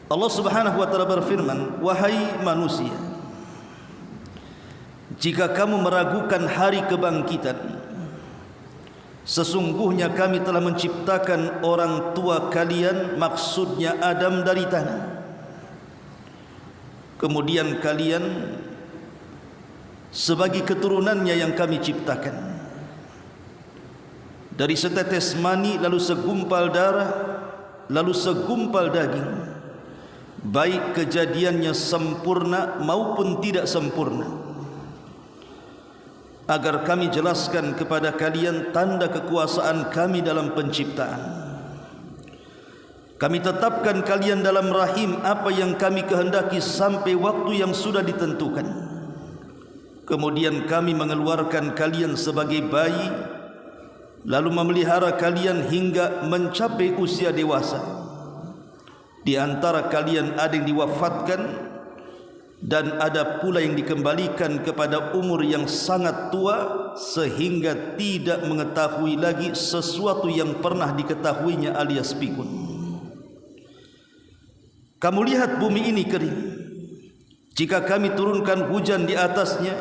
Allah Subhanahu wa taala berfirman, "Wahai manusia, jika kamu meragukan hari kebangkitan, sesungguhnya kami telah menciptakan orang tua kalian, maksudnya Adam, dari tanah. Kemudian kalian sebagai keturunannya yang kami ciptakan, dari setetes mani, lalu segumpal darah, lalu segumpal daging, baik kejadiannya sempurna maupun tidak sempurna, agar kami jelaskan kepada kalian tanda kekuasaan kami dalam penciptaan. Kami tetapkan kalian dalam rahim apa yang kami kehendaki sampai waktu yang sudah ditentukan. Kemudian kami mengeluarkan kalian sebagai bayi, lalu memelihara kalian hingga mencapai usia dewasa. Di antara kalian ada yang diwafatkan, dan ada pula yang dikembalikan kepada umur yang sangat tua, sehingga tidak mengetahui lagi sesuatu yang pernah diketahuinya alias pikun. Kamu lihat bumi ini kering. Jika kami turunkan hujan di atasnya,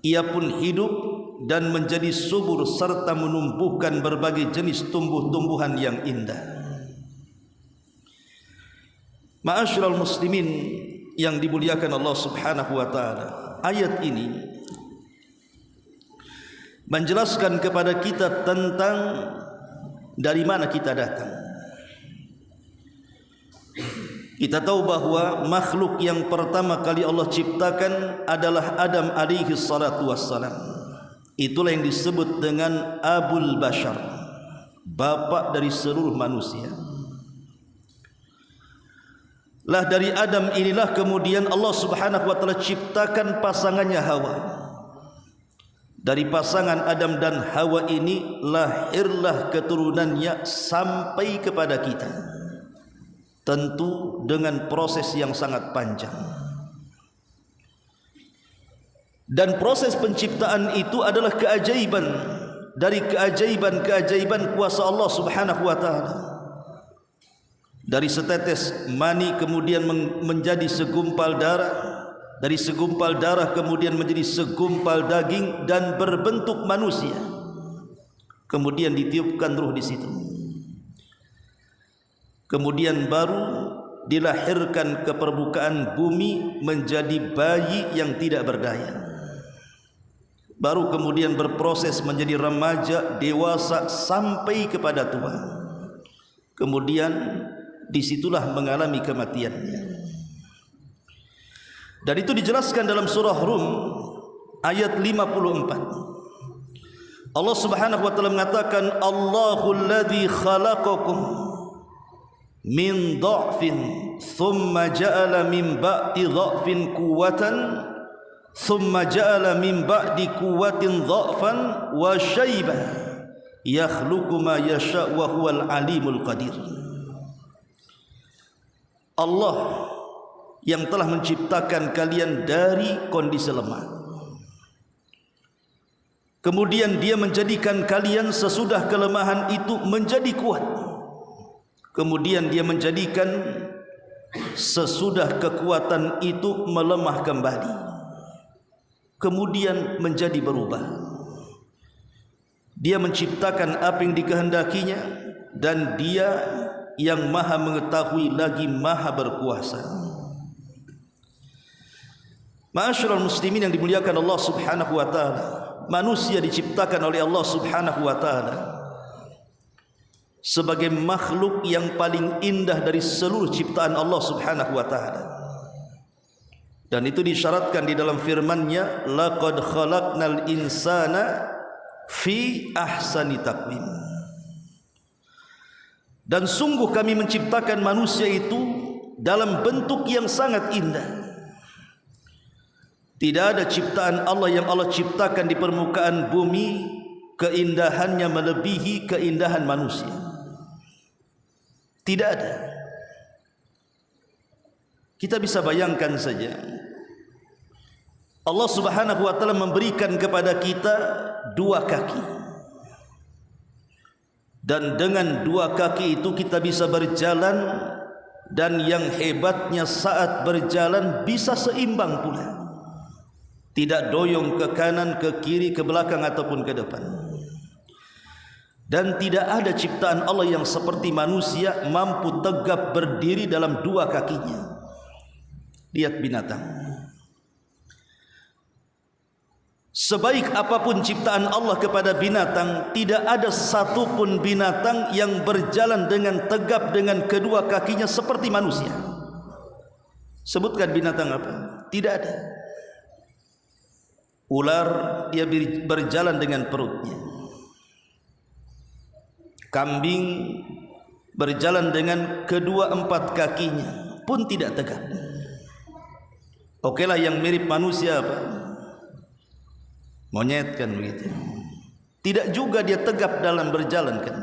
ia pun hidup dan menjadi subur serta menumbuhkan berbagai jenis tumbuh-tumbuhan yang indah." Ma'asyiral muslimin yang dimuliakan Allah Subhanahu wa taala, ayat ini menjelaskan kepada kita tentang dari mana kita datang. Kita tahu bahwa makhluk yang pertama kali Allah ciptakan adalah Adam alaihi salatu wassalam. Itulah yang disebut dengan Abul Bashar, bapak dari seluruh manusia. Lah dari Adam inilah kemudian Allah Subhanahu wa taala ciptakan pasangannya Hawa. Dari pasangan Adam dan Hawa ini lahirlah keturunannya sampai kepada kita. Tentu dengan proses yang sangat panjang. Dan proses penciptaan itu adalah keajaiban dari keajaiban-keajaiban kuasa Allah Subhanahu wa taala. Dari setetes mani kemudian menjadi segumpal darah, dari segumpal darah kemudian menjadi segumpal daging dan berbentuk manusia. Kemudian ditiupkan ruh di situ. Kemudian baru dilahirkan ke permukaan bumi menjadi bayi yang tidak berdaya. Baru kemudian berproses menjadi remaja, dewasa, sampai kepada tua. Kemudian disitulah mengalami kematiannya. Dan itu dijelaskan dalam surah Rum ayat 54. Allah Subhanahu wa taala mengatakan, "Allahul ladzi khalaqakum min dha'fin thumma ja'ala min ba'di dha'fin quwwatan thumma ja'ala min ba'di quwwatin dha'fan wa shaybah yakhluqu ma yasha' wa huwal alimul qadir." Allah yang telah menciptakan kalian dari kondisi lemah, kemudian Dia menjadikan kalian sesudah kelemahan itu menjadi kuat. Kemudian Dia menjadikan sesudah kekuatan itu melemah kembali, kemudian menjadi berubah. Dia menciptakan apa yang dikehendakinya, dan Dia yang maha mengetahui lagi maha berkuasa. Ma'asyiral muslimin yang dimuliakan Allah Subhanahu wa taala, manusia diciptakan oleh Allah Subhanahu wa taala sebagai makhluk yang paling indah dari seluruh ciptaan Allah Subhanahu wa taala. Dan itu disyaratkan di dalam firman-Nya, "Laqad khalaqnal insana fi ahsani taqwim." Dan sungguh kami menciptakan manusia itu dalam bentuk yang sangat indah. Tidak ada ciptaan Allah yang Allah ciptakan di permukaan bumi keindahannya melebihi keindahan manusia. Tidak ada. Kita bisa bayangkan saja, Allah Subhanahu wa taala memberikan kepada kita dua kaki, dan dengan dua kaki itu kita bisa berjalan dan yang hebatnya saat berjalan bisa seimbang pula, tidak doyong ke kanan, ke kiri, ke belakang ataupun ke depan. Dan tidak ada ciptaan Allah yang seperti manusia mampu tegap berdiri dalam dua kakinya. Lihat binatang, sebaik apapun ciptaan Allah kepada binatang, tidak ada satupun binatang yang berjalan dengan tegap dengan kedua kakinya seperti manusia. Sebutkan binatang apa? Tidak ada. Ular, dia berjalan dengan perutnya. Kambing berjalan dengan kedua empat kakinya pun tidak tegap. Okelah yang mirip manusia apa? Monyet kan begitu. Tidak juga dia tegap dalam berjalan kan.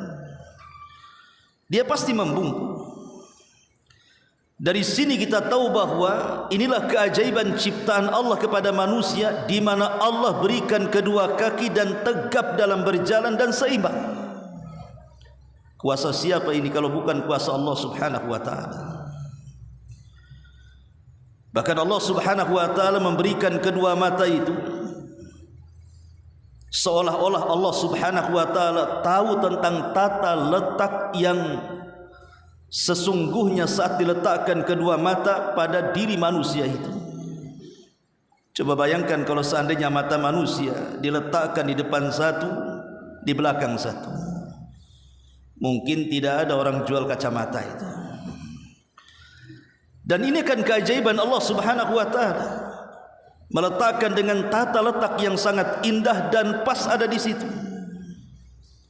Dia pasti membungkuk. Dari sini kita tahu bahwa inilah keajaiban ciptaan Allah kepada manusia, di mana Allah berikan kedua kaki dan tegap dalam berjalan dan seimbang. Kuasa siapa ini kalau bukan kuasa Allah Subhanahu wa taala? Bahkan Allah Subhanahu wa taala memberikan kedua mata itu seolah-olah Allah Subhanahu wa taala tahu tentang tata letak yang sesungguhnya saat diletakkan kedua mata pada diri manusia itu. Coba bayangkan kalau seandainya mata manusia diletakkan di depan satu, di belakang satu. Mungkin tidak ada orang jual kacamata itu. Dan ini kan keajaiban Allah Subhanahu wa taala, meletakkan dengan tata letak yang sangat indah dan pas ada di situ.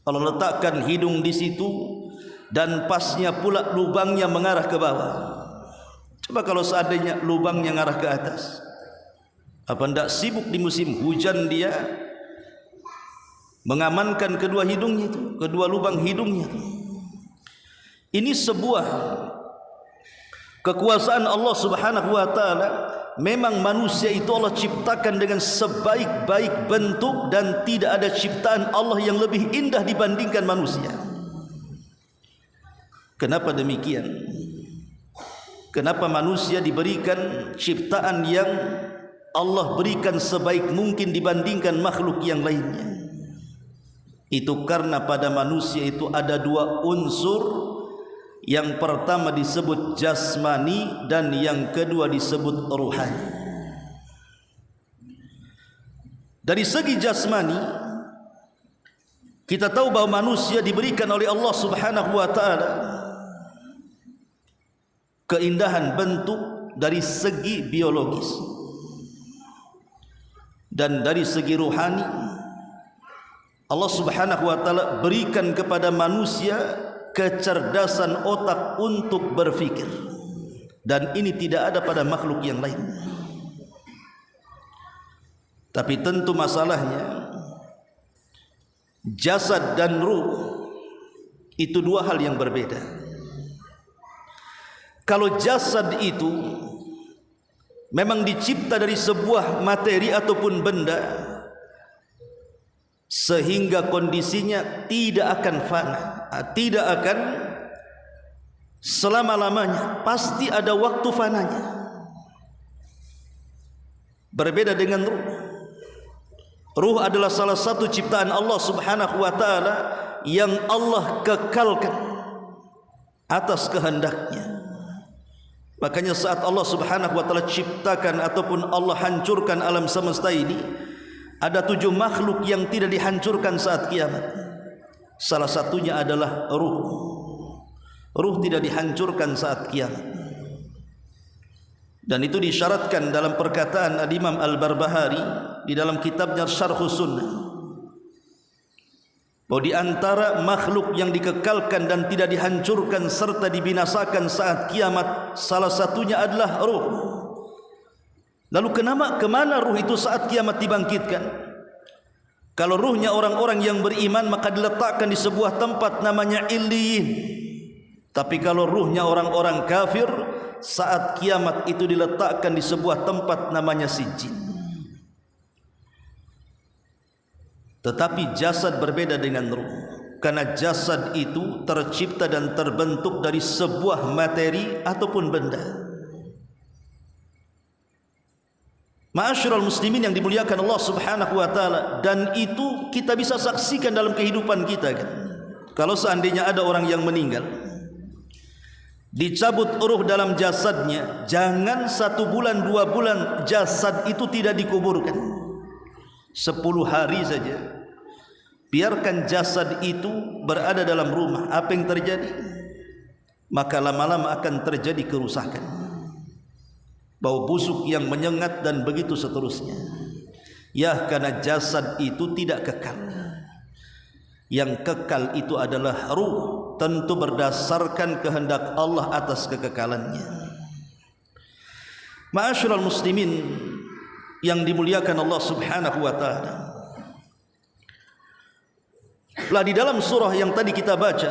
Allah letakkan hidung di situ dan pasnya pula lubangnya mengarah ke bawah. Coba kalau seandainya lubangnya mengarah ke atas, apa hendak sibuk di musim hujan dia mengamankan kedua hidungnya itu, kedua lubang hidungnya itu. Ini sebuah kekuasaan Allah Subhanahu wa taala. Memang manusia itu Allah ciptakan dengan sebaik-baik bentuk dan tidak ada ciptaan Allah yang lebih indah dibandingkan manusia. Kenapa demikian? Kenapa manusia diberikan ciptaan yang Allah berikan sebaik mungkin dibandingkan makhluk yang lainnya? Itu karena pada manusia itu ada dua unsur. Yang pertama disebut jasmani dan yang kedua disebut ruhani. Dari segi jasmani, kita tahu bahwa manusia diberikan oleh Allah Subhanahu wa taala keindahan bentuk dari segi biologis, dan dari segi ruhani Allah Subhanahu wa taala berikan kepada manusia kecerdasan otak untuk berfikir, dan ini tidak ada pada makhluk yang lain. Tapi tentu masalahnya jasad dan ruh itu dua hal yang berbeda. Kalau jasad itu memang dicipta dari sebuah materi ataupun benda, sehingga kondisinya tidak akan fana, tidak akan selama-lamanya, pasti ada waktu fananya. Berbeda dengan ruh. Ruh adalah salah satu ciptaan Allah Subhanahu wa taala yang Allah kekalkan atas kehendaknya. Makanya saat Allah Subhanahu wa taala ciptakan ataupun Allah hancurkan alam semesta ini, ada 7 makhluk yang tidak dihancurkan saat kiamat. Salah satunya adalah ruh. Ruh tidak dihancurkan saat kiamat. Dan itu disyaratkan dalam perkataan Al-Imam Al-Barbahari di dalam kitabnya Syarhus Sunnah, bahwa di antara makhluk yang dikekalkan dan tidak dihancurkan serta dibinasakan saat kiamat, salah satunya adalah ruh. Lalu kemana ruh itu saat kiamat dibangkitkan? Kalau ruhnya orang-orang yang beriman, maka diletakkan di sebuah tempat namanya Illiyin. Tapi kalau ruhnya orang-orang kafir, saat kiamat itu diletakkan di sebuah tempat namanya Sijjin. Tetapi jasad berbeda dengan ruh. karena jasad itu tercipta dan terbentuk dari sebuah materi ataupun benda. Ma'asyiral muslimin yang dimuliakan Allah Subhanahu wa taala, dan itu kita bisa saksikan dalam kehidupan kita kan. Kalau seandainya ada orang yang meninggal, dicabut ruh dalam jasadnya, jangan 1 bulan 2 bulan jasad itu tidak dikuburkan. 10 hari saja biarkan jasad itu berada dalam rumah. Apa yang terjadi? Maka lama-lama akan terjadi kerusakan, bau busuk yang menyengat dan begitu seterusnya. Ya, karena jasad itu tidak kekal. Yang kekal itu adalah ruh, tentu berdasarkan kehendak Allah atas kekekalannya. Ma'asyiral muslimin yang dimuliakan Allah Subhanahu wa taala, lah di dalam surah yang tadi kita baca,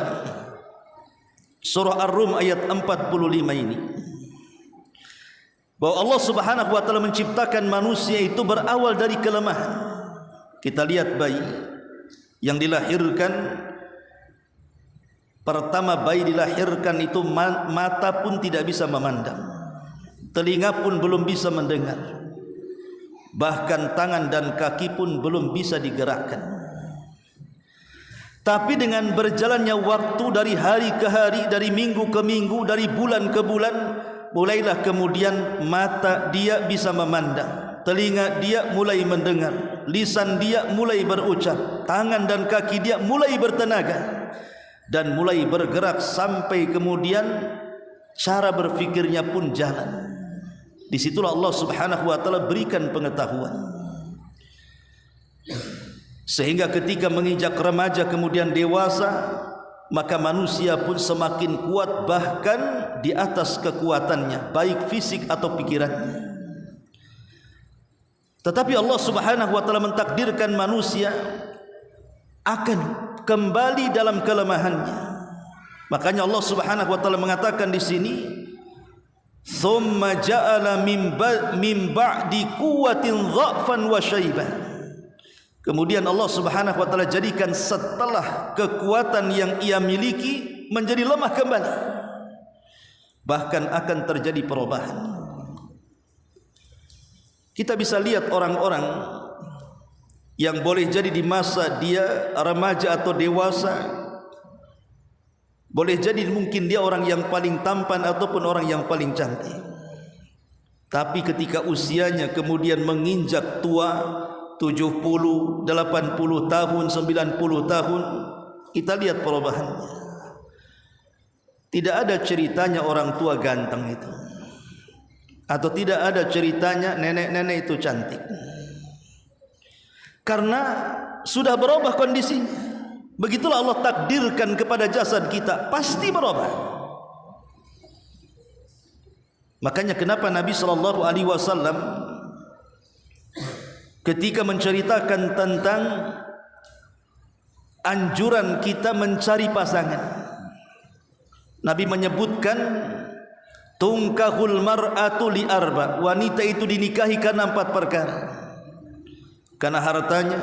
surah Ar-Rum ayat 45 ini, bahwa Allah Subhanahu wa taala menciptakan manusia itu berawal dari kelemahan. Kita lihat bayi yang dilahirkan, pertama bayi dilahirkan itu mata pun tidak bisa memandang, telinga pun belum bisa mendengar, bahkan tangan dan kaki pun belum bisa digerakkan. Tapi dengan berjalannya waktu dari hari ke hari, dari minggu ke minggu, dari bulan ke bulan, mulailah kemudian mata dia bisa memandang, telinga dia mulai mendengar, lisan dia mulai berucap, tangan dan kaki dia mulai bertenaga dan mulai bergerak, sampai kemudian cara berfikirnya pun jalan. Disitulah Allah Subhanahu wa taala berikan pengetahuan, sehingga ketika menginjak remaja kemudian dewasa, maka manusia pun semakin kuat, bahkan di atas kekuatannya, baik fisik atau pikirannya. Tetapi Allah Subhanahu wa taala mentakdirkan manusia akan kembali dalam kelemahannya. Makanya Allah Subhanahu wa taala mengatakan di sini, "Tsumma ja'ala min ba'di quwwatin dha'fan wa syaibah." Kemudian Allah Subhanahu wa taala jadikan setelah kekuatan yang ia miliki menjadi lemah kembali. Bahkan akan terjadi perubahan. Kita bisa lihat orang-orang yang boleh jadi di masa dia remaja atau dewasa, boleh jadi mungkin dia orang yang paling tampan ataupun orang yang paling cantik. Tapi ketika usianya kemudian menginjak tua, 70, 80 tahun, 90 tahun, kita lihat perubahannya. Tidak ada ceritanya orang tua ganteng itu, atau tidak ada ceritanya nenek-nenek itu cantik, karena sudah berubah kondisinya. Begitulah Allah takdirkan kepada jasad kita, pasti berubah. Makanya kenapa Nabi SAW ketika menceritakan tentang anjuran kita mencari pasangan, Nabi menyebutkan tungkahul mar'atu li arba, wanita itu dinikahi karena 4 perkara. Karena hartanya,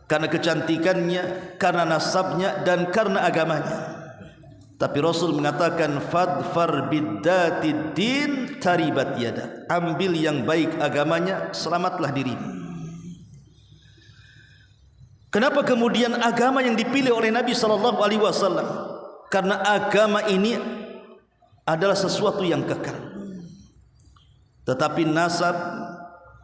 karena kecantikannya, karena nasabnya, dan karena agamanya. Tapi Rasul mengatakan fadfar biddatid din taribat yadak, ambil yang baik agamanya, selamatlah dirimu. Kenapa kemudian agama yang dipilih oleh Nabi SAW? Karena agama ini adalah sesuatu yang kekal. Tetapi nasab,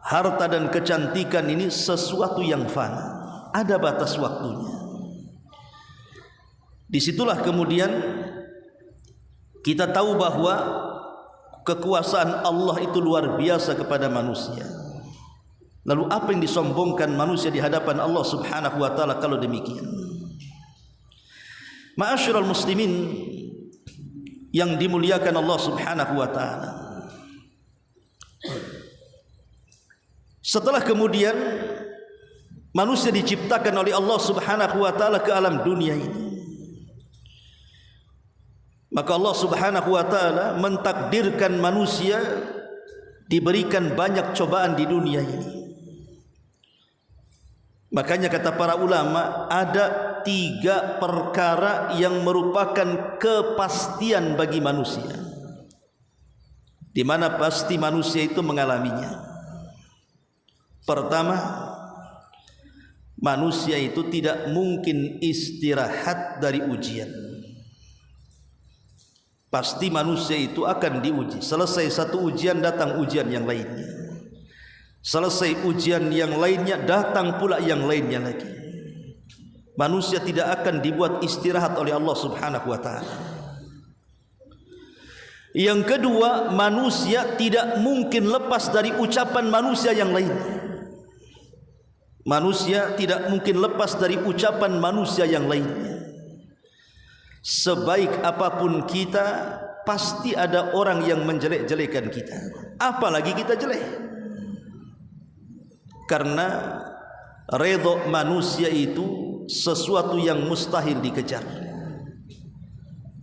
harta dan kecantikan ini sesuatu yang fana, ada batas waktunya. Disitulah kemudian kita tahu bahwa kekuasaan Allah itu luar biasa kepada manusia. Lalu apa yang disombongkan manusia di hadapan Allah Subhanahu wa taala kalau demikian? Ma'asyiral muslimin yang dimuliakan Allah Subhanahu wa taala, setelah kemudian manusia diciptakan oleh Allah Subhanahu wa taala ke alam dunia ini, maka Allah Subhanahu wa taala mentakdirkan manusia diberikan banyak cobaan di dunia ini. Makanya kata para ulama, ada tiga perkara yang merupakan kepastian bagi manusia, di mana pasti manusia itu mengalaminya. Pertama, manusia itu tidak mungkin istirahat dari ujian. Pasti manusia itu akan diuji. Selesai satu ujian, datang ujian yang lainnya. Selesai ujian yang lainnya, datang pula yang lainnya lagi. Manusia tidak akan dibuat istirahat oleh Allah Subhanahu wa ta'ala. Yang kedua, manusia tidak mungkin lepas dari ucapan manusia yang lainnya. Manusia tidak mungkin lepas dari ucapan manusia yang lainnya. Sebaik apapun kita, pasti ada orang yang menjelek-jelekan kita. Apalagi kita jelek. Karena redha manusia itu sesuatu yang mustahil dikejar.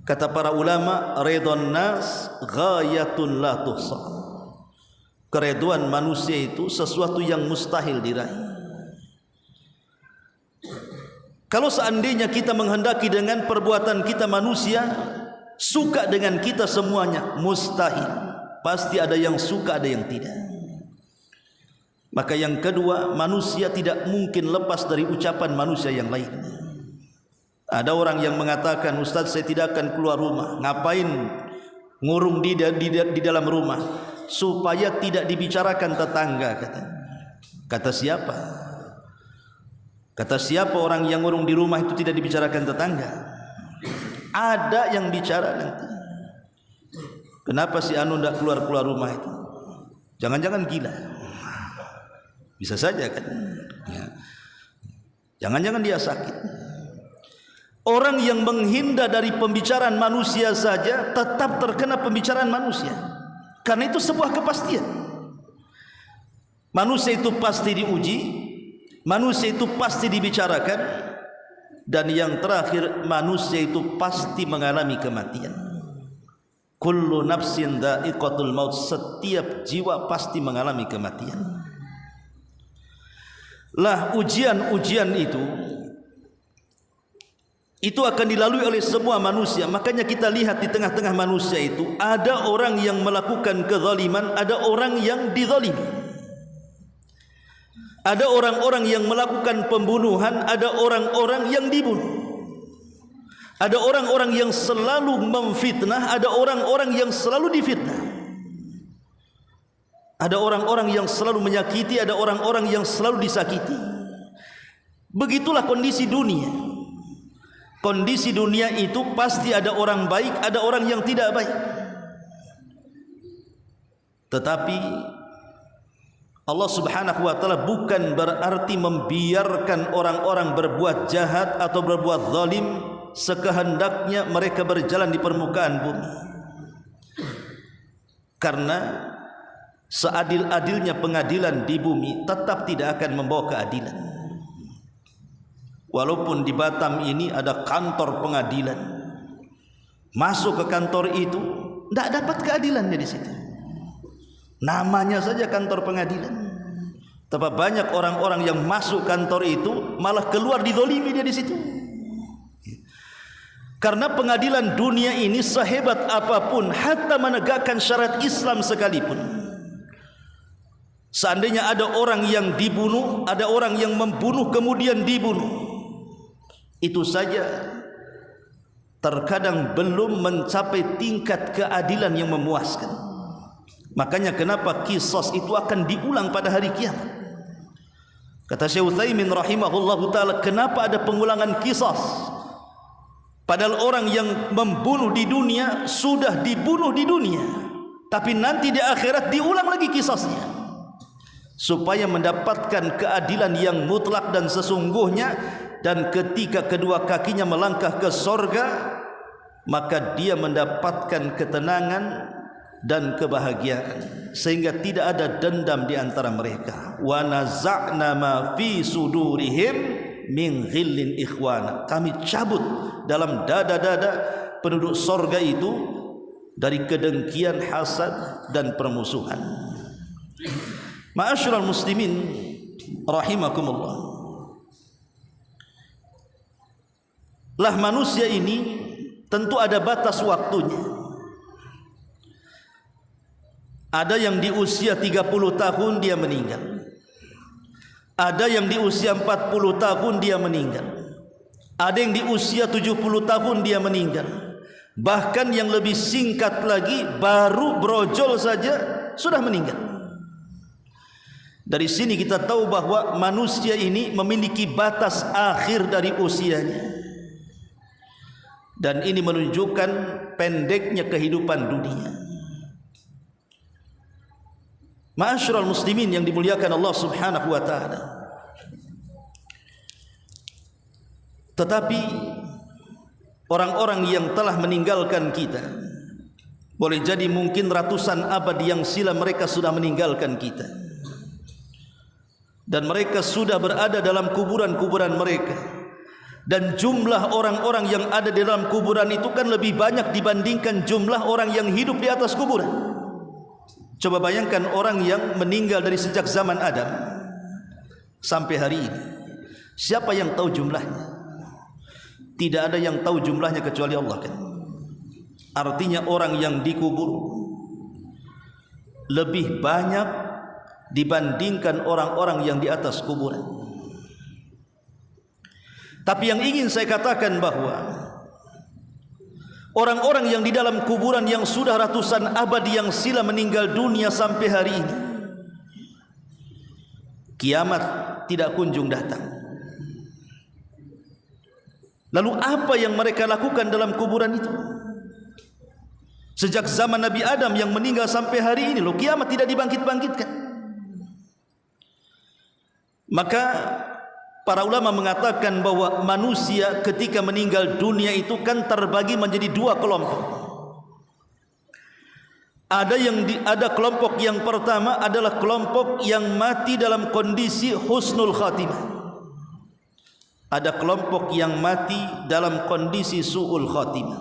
Kata para ulama, redhan nas ghayatun la tuhsa. Kereduan manusia itu sesuatu yang mustahil diraih. Kalau seandainya kita menghendaki dengan perbuatan kita manusia suka dengan kita semuanya, mustahil. Pasti ada yang suka, ada yang tidak. Maka yang kedua, manusia tidak mungkin lepas dari ucapan manusia yang lainnya. Ada orang yang mengatakan, Ustaz, saya tidak akan keluar rumah. Ngapain ngurung di dalam rumah? Supaya tidak dibicarakan tetangga, katanya. Kata siapa? Kata siapa orang yang ngurung di rumah itu tidak dibicarakan tetangga? Ada yang bicara nanti. Kenapa si Anu tidak keluar rumah itu? Jangan-jangan gila. Bisa saja kan? Ya. Jangan-jangan dia sakit. Orang yang menghindar dari pembicaraan manusia saja tetap terkena pembicaraan manusia. Karena itu sebuah kepastian. Manusia itu pasti diuji. Manusia itu pasti dibicarakan, dan yang terakhir, manusia itu pasti mengalami kematian. Kullu nafsin dha'iqatul maut, setiap jiwa pasti mengalami kematian. Lah ujian-ujian itu akan dilalui oleh semua manusia. Makanya kita lihat di tengah-tengah manusia itu ada orang yang melakukan kezaliman, ada orang yang dizalimi. Ada orang-orang yang melakukan pembunuhan, ada orang-orang yang dibunuh. Ada orang-orang yang selalu memfitnah, ada orang-orang yang selalu difitnah. Ada orang-orang yang selalu menyakiti, ada orang-orang yang selalu disakiti. Begitulah kondisi dunia. Kondisi dunia itu pasti ada orang baik, ada orang yang tidak baik. Tetapi Allah Subhanahu wa ta'ala bukan berarti membiarkan orang-orang berbuat jahat atau berbuat zalim sekehendaknya mereka berjalan di permukaan bumi. Karena seadil-adilnya pengadilan di bumi tetap tidak akan membawa keadilan. Walaupun di Batam ini ada kantor pengadilan, masuk ke kantor itu tidak dapat keadilannya di situ. Namanya saja kantor pengadilan. Tapi banyak orang-orang yang masuk kantor itu malah keluar dizalimi dia di situ. Karena pengadilan dunia ini sehebat apapun, hatta menegakkan syariat Islam sekalipun, seandainya ada orang yang dibunuh, ada orang yang membunuh kemudian dibunuh, itu saja terkadang belum mencapai tingkat keadilan yang memuaskan. Makanya kenapa qisas itu akan diulang pada hari kiamat. Kata Syekh Utsaimin rahimahullahu taala, kenapa ada pengulangan qisas? Padahal orang yang membunuh di dunia sudah dibunuh di dunia, tapi nanti di akhirat diulang lagi qisasnya, supaya mendapatkan keadilan yang mutlak dan sesungguhnya. Dan ketika kedua kakinya melangkah ke sorga, maka dia mendapatkan ketenangan dan kebahagiaan, sehingga tidak ada dendam di antara mereka. Wa naza'na ma fi sudurihim min ghillin ikhwana, kami cabut dalam dada-dada penduduk sorga itu dari kedengkian, hasad dan permusuhan. Ma'asyiral muslimin rahimakumullah, Lah manusia ini tentu ada batas waktunya. Ada yang di usia 30 tahun dia meninggal. Ada yang di usia 40 tahun dia meninggal. Ada yang di usia 70 tahun dia meninggal. Bahkan yang lebih singkat lagi, baru brojol saja sudah meninggal. Dari sini kita tahu bahwa manusia ini memiliki batas akhir dari usianya. Dan ini menunjukkan pendeknya kehidupan dunia. Ma'asyiral muslimin yang dimuliakan Allah Subhanahu wa taala. Tetapi orang-orang yang telah meninggalkan kita, boleh jadi mungkin ratusan abad yang silam mereka sudah meninggalkan kita, dan mereka sudah berada dalam kuburan-kuburan mereka. Dan jumlah orang-orang yang ada di dalam kuburan itu kan lebih banyak dibandingkan jumlah orang yang hidup di atas kuburan. Coba bayangkan orang yang meninggal dari sejak zaman Adam sampai hari ini. Siapa yang tahu jumlahnya? Tidak ada yang tahu jumlahnya kecuali Allah kan. Artinya orang yang dikubur lebih banyak dibandingkan orang-orang yang di atas kuburan. Tapi yang ingin saya katakan bahwa orang-orang yang di dalam kuburan yang sudah ratusan abad yang silam meninggal dunia sampai hari ini, kiamat tidak kunjung datang. Lalu apa yang mereka lakukan dalam kuburan itu? Sejak zaman Nabi Adam yang meninggal sampai hari ini, loh, kiamat tidak dibangkit-bangkitkan. Maka para ulama mengatakan bahwa manusia ketika meninggal dunia itu kan terbagi menjadi dua kelompok. Ada kelompok yang pertama adalah kelompok yang mati dalam kondisi husnul khatimah. Ada kelompok yang mati dalam kondisi su'ul khatimah.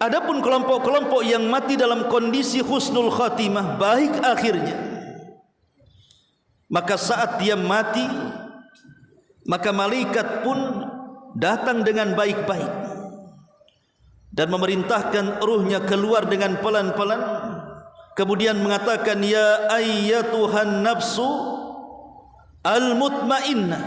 Adapun kelompok-kelompok yang mati dalam kondisi husnul khatimah, baik akhirnya, maka saat dia mati, maka malaikat pun datang dengan baik-baik dan memerintahkan ruhnya keluar dengan pelan-pelan, kemudian mengatakan, ya ayyatuhan nafsu al-mutmainnah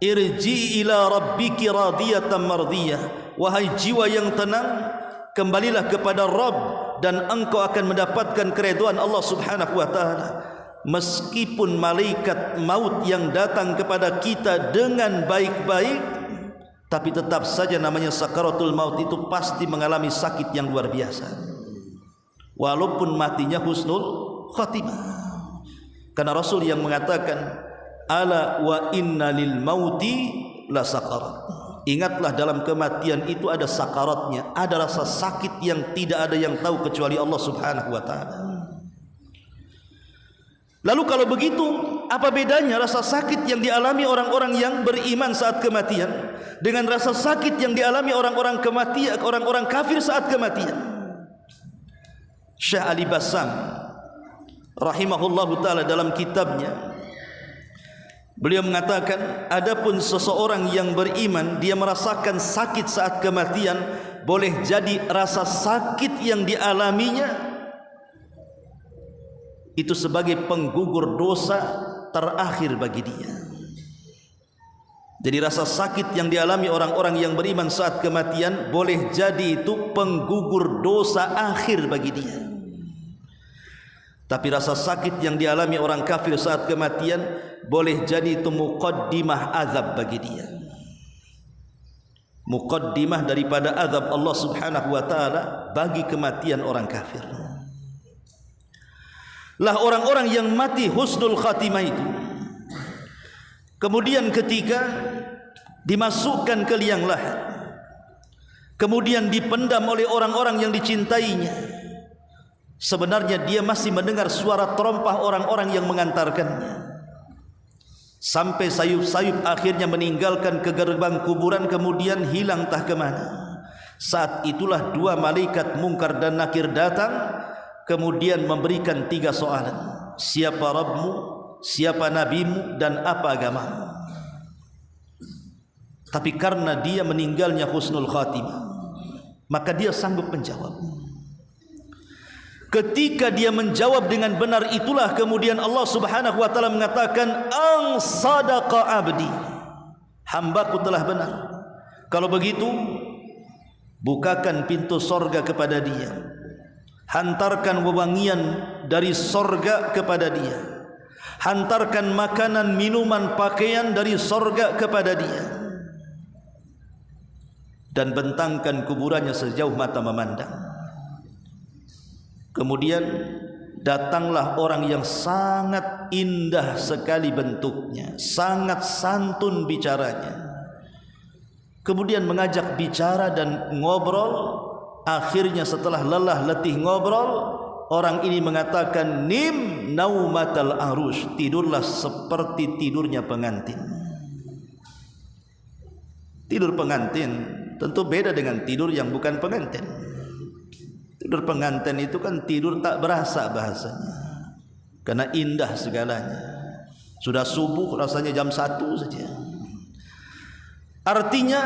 irji ila rabbiki radiyatan mardiyah. Wahai jiwa yang tenang, kembalilah kepada Rabb dan engkau akan mendapatkan keridhaan Allah Subhanahu wa taala. Meskipun malaikat maut yang datang kepada kita dengan baik-baik, tapi tetap saja namanya sakaratul maut itu pasti mengalami sakit yang luar biasa, walaupun matinya husnul khatimah. Karena Rasul yang mengatakan, ala wa inna lil mauti la sakarat. Ingatlah dalam kematian itu ada sakaratnya, ada rasa sakit yang tidak ada yang tahu kecuali Allah Subhanahu wa taala. Lalu kalau begitu, apa bedanya rasa sakit yang dialami orang-orang yang beriman saat kematian dengan rasa sakit yang dialami orang-orang kafir saat kematian? Syekh Ali Bassam rahimahullahu taala dalam kitabnya, beliau mengatakan, adapun seseorang yang beriman dia merasakan sakit saat kematian, boleh jadi rasa sakit yang dialaminya itu sebagai penggugur dosa terakhir bagi dia. Jadi rasa sakit yang dialami orang-orang yang beriman saat kematian boleh jadi itu penggugur dosa akhir bagi dia. Tapi rasa sakit yang dialami orang kafir saat kematian boleh jadi itu muqaddimah azab bagi dia, muqaddimah daripada azab Allah Subhanahu wa taala bagi kematian orang kafir. Lah orang-orang yang mati husnul khatimah itu kemudian ketika dimasukkan ke liang lahat, kemudian dipendam oleh orang-orang yang dicintainya, sebenarnya dia masih mendengar suara terompah orang-orang yang mengantarkannya, sampai sayup-sayup akhirnya meninggalkan ke gerbang kuburan, kemudian hilang entah kemana. Saat itulah dua malaikat Munkar dan Nakir datang, kemudian memberikan tiga soalan: siapa Rabbmu, siapa nabimu, dan apa agamamu. tapi karena dia meninggalnya husnul khatimah, maka dia sanggup menjawab. Ketika dia menjawab dengan benar, itulah kemudian Allah Subhanahu wa taala mengatakan, "Ang sadaqa abdi." Hambaku telah benar. Kalau begitu, bukakan pintu sorga kepada dia. Hantarkan wewangian dari sorga kepada dia. Hantarkan makanan, minuman, pakaian dari sorga kepada dia. Dan bentangkan kuburannya sejauh mata memandang. Kemudian datanglah orang yang sangat indah sekali bentuknya, sangat santun bicaranya. Kemudian mengajak bicara dan ngobrol. Akhirnya setelah lelah letih ngobrol, orang ini mengatakan, "Nim naumatal arush." Tidurlah seperti tidurnya pengantin. Tidur pengantin tentu beda dengan tidur yang bukan pengantin. Tidur pengantin itu kan tidur tak berasa bahasanya, karena indah segalanya. Sudah subuh rasanya jam 1 saja. Artinya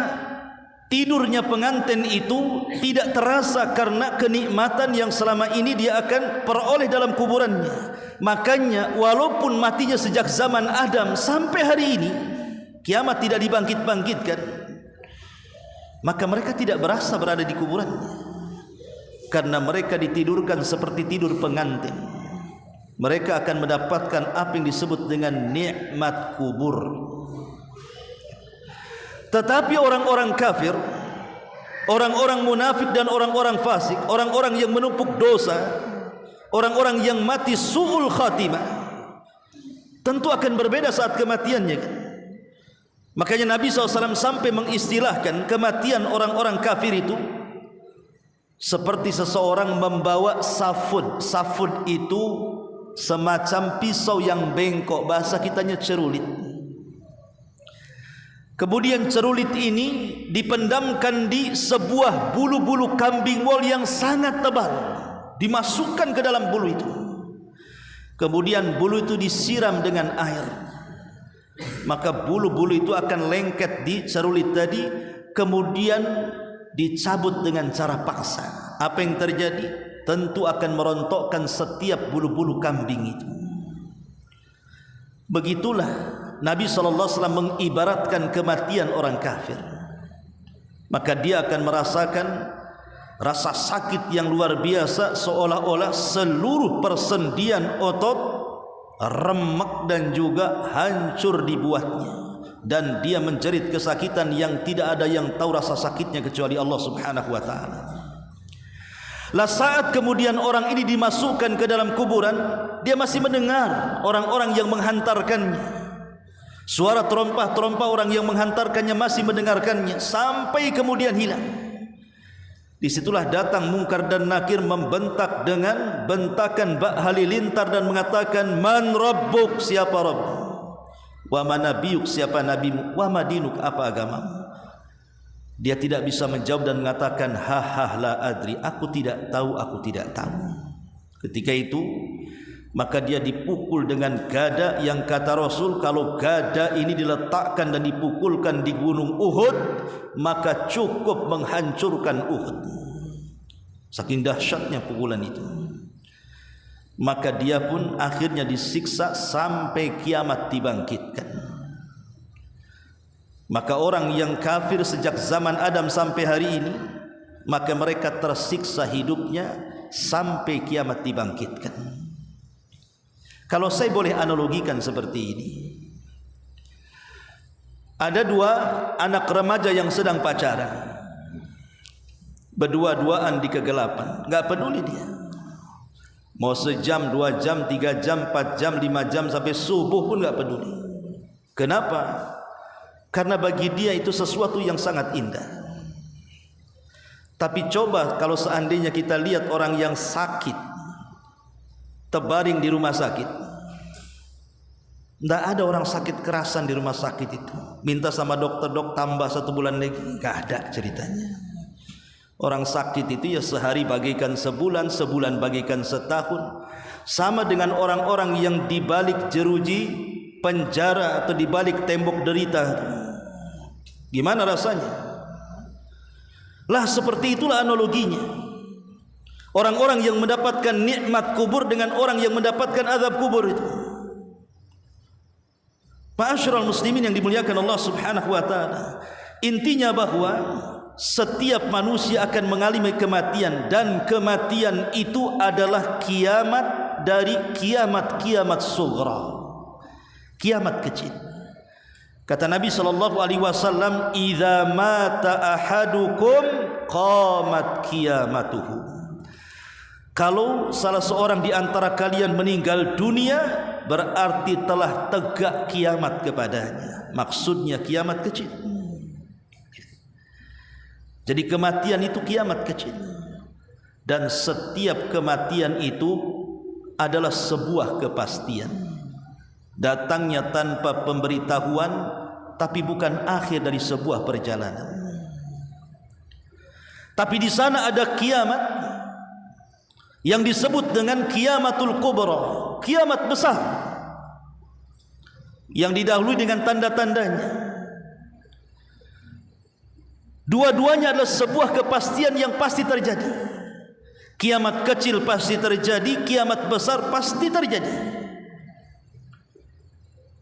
tidurnya pengantin itu tidak terasa karena kenikmatan yang selama ini dia akan peroleh dalam kuburannya. Makanya walaupun matinya sejak zaman Adam sampai hari ini, kiamat tidak dibangkit-bangkitkan, maka mereka tidak berasa berada di kuburannya. Karena mereka ditidurkan seperti tidur pengantin. Mereka akan mendapatkan apa yang disebut dengan nikmat kubur. Tetapi orang-orang kafir, orang-orang munafik dan orang-orang fasik, orang-orang yang menumpuk dosa, orang-orang yang mati su'ul khatimah, tentu akan berbeda saat kematiannya. Makanya Nabi SAW sampai mengistilahkan kematian orang-orang kafir itu seperti seseorang membawa safud. Safud itu semacam pisau yang bengkok, bahasa kitanya cerulit. Kemudian cerulit ini dipendamkan di sebuah bulu-bulu kambing wol yang sangat tebal, dimasukkan ke dalam bulu itu. Kemudian bulu itu disiram dengan air, maka bulu-bulu itu akan lengket di cerulit tadi, kemudian dicabut dengan cara paksa. Apa yang terjadi? Tentu akan merontokkan setiap bulu-bulu kambing itu. Begitulah Nabi SAW mengibaratkan kematian orang kafir. Maka dia akan merasakan rasa sakit yang luar biasa, seolah-olah seluruh persendian otot remek dan juga hancur dibuatnya. Dan dia menjerit kesakitan yang tidak ada yang tahu rasa sakitnya kecuali Allah Subhanahu wa taala. Lah saat kemudian orang ini dimasukkan ke dalam kuburan, dia masih mendengar orang-orang yang menghantarkannya. Suara terompah-terompah orang yang menghantarkannya masih mendengarkannya sampai kemudian hilang. Disitulah datang Munkar dan Nakir membentak dengan bentakan bak halilintar dan mengatakan, "Man rabbuk?" Siapa Rabb? "Wa ma nabiyuk?" Siapa nabimu? "Wa ma dinuk?" Apa agamamu? Dia tidak bisa menjawab dan mengatakan, "Ha la adri." Aku tidak tahu, aku tidak tahu. Ketika itu maka dia dipukul dengan gada yang kata Rasul, kalau gada ini diletakkan dan dipukulkan di gunung Uhud, maka cukup menghancurkan Uhud. Saking dahsyatnya pukulan itu. Maka dia pun akhirnya disiksa sampai kiamat dibangkitkan. Maka orang yang kafir sejak zaman Adam sampai hari ini, maka mereka tersiksa hidupnya sampai kiamat dibangkitkan. Kalau saya boleh analogikan seperti ini, ada dua anak remaja yang sedang pacaran, berdua-duaan di kegelapan, enggak peduli dia. Mau sejam, 2 jam, 3 jam, 4 jam, 5 jam sampai subuh pun enggak peduli. Kenapa? Karena bagi dia itu sesuatu yang sangat indah. Tapi coba kalau seandainya kita lihat orang yang sakit, terbaring di rumah sakit. Tidak ada orang sakit kerasan di rumah sakit itu. Minta sama dokter, "Dok, tambah 1 bulan lagi." Tidak ada ceritanya. Orang sakit itu ya sehari bagaikan sebulan, sebulan bagaikan setahun. Sama dengan orang-orang yang di balik jeruji penjara atau di balik tembok derita. Gimana rasanya? Lah seperti itulah analoginya. Orang-orang yang mendapatkan nikmat kubur dengan orang yang mendapatkan azab kubur itu. Ma'asyiral muslimin yang dimuliakan Allah Subhanahu wa taala. Intinya bahwa setiap manusia akan mengalami kematian, dan kematian itu adalah kiamat dari kiamat-kiamat sughra, kiamat kecil. Kata Nabi sallallahu alaihi wasallam, "Idza mata ahadukum qamat qiyamatuhu." Kalau salah seorang di antara kalian meninggal dunia, berarti telah tegak kiamat kepadanya. Maksudnya kiamat kecil. Jadi kematian itu kiamat kecil. Dan setiap kematian itu adalah sebuah kepastian. Datangnya tanpa pemberitahuan, tapi bukan akhir dari sebuah perjalanan. Tapi di sana ada kiamat yang disebut dengan kiamatul kubra, kiamat besar, yang didahului dengan tanda-tandanya. Dua-duanya adalah sebuah kepastian yang pasti terjadi. Kiamat kecil pasti terjadi, kiamat besar pasti terjadi.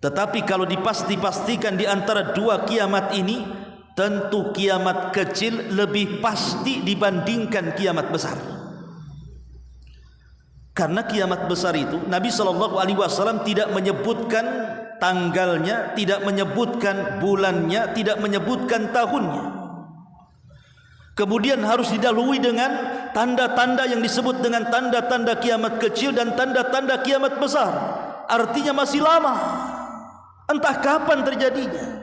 Tetapi kalau dipasti-pastikan di antara dua kiamat ini, tentu kiamat kecil lebih pasti dibandingkan kiamat besar. Karena kiamat besar itu Nabi SAW tidak menyebutkan tanggalnya, tidak menyebutkan bulannya, tidak menyebutkan tahunnya. Kemudian harus didahului dengan tanda-tanda yang disebut dengan tanda-tanda kiamat kecil dan tanda-tanda kiamat besar. Artinya masih lama, entah kapan terjadinya.